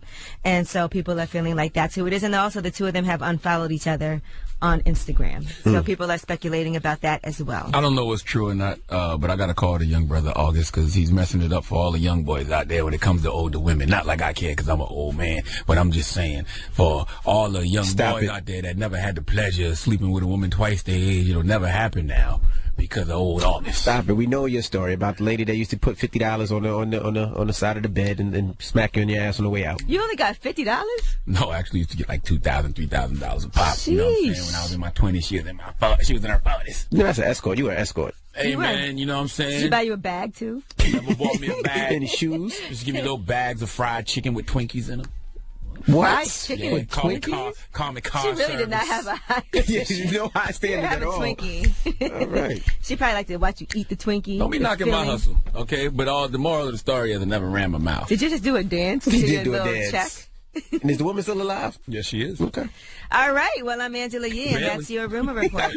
And so people are feeling like that's who it is. And also the two of them have unfollowed each other on Instagram. So people are speculating about that as well. I don't know what's true or not, but I got to call the young brother August because he's messing it up for all the young boys out there when it comes to older women. Not like I care because I'm an old man, but I'm just saying for all the young boys out there that never had the pleasure of sleeping with a woman twice their age, it'll never happen now because of old August. Stop it. We know your story about the lady that used to put $50 on the side of the bed and smack you in your ass on the way out. You only got $50? No, I actually used to get like $2,000, $3,000 a pop. Sheesh. You know what I'm saying? When I was in my 20s, she was in her 40s. No, that's an escort. You were an escort. Hey, man, you know what I'm saying? Did she buy you a bag, too? She never bought me a bag. Any shoes? Just give me little bags of fried chicken with Twinkies in them. What? Fried chicken with Twinkies? Call me car She really service. did not have a high no high standard at all. Twinkie. All right. She probably liked to watch you eat the Twinkie. Don't be knocking my hustle, okay? But the moral of the story is I never ran my mouth. Did you just do a dance? He did do a dance. Check? And is the woman still alive? Yes, she is. Okay. All right. Well, I'm Angela Yee, and that's your rumor report.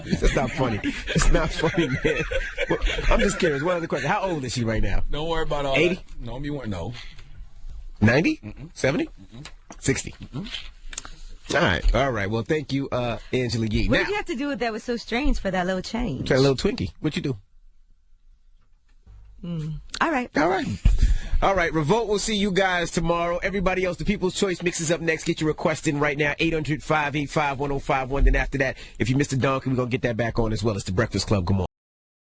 It's not funny. It's not funny, man. Well, I'm just curious. One other question. How old is she right now? Don't worry about all 80? that. No, you weren't. No. 90? 70? 60? All right. Well, thank you, Angela Yee. What did you have to do with that was so strange for that little change? Try a little Twinkie. What'd you do? All right. All right, Revolt will see you guys tomorrow. Everybody else, the People's Choice Mix is up next. Get your request in right now, 800-585-1051. Then after that, if you missed the donkey, we're going to get that back on as well. It's The Breakfast Club. Good morning.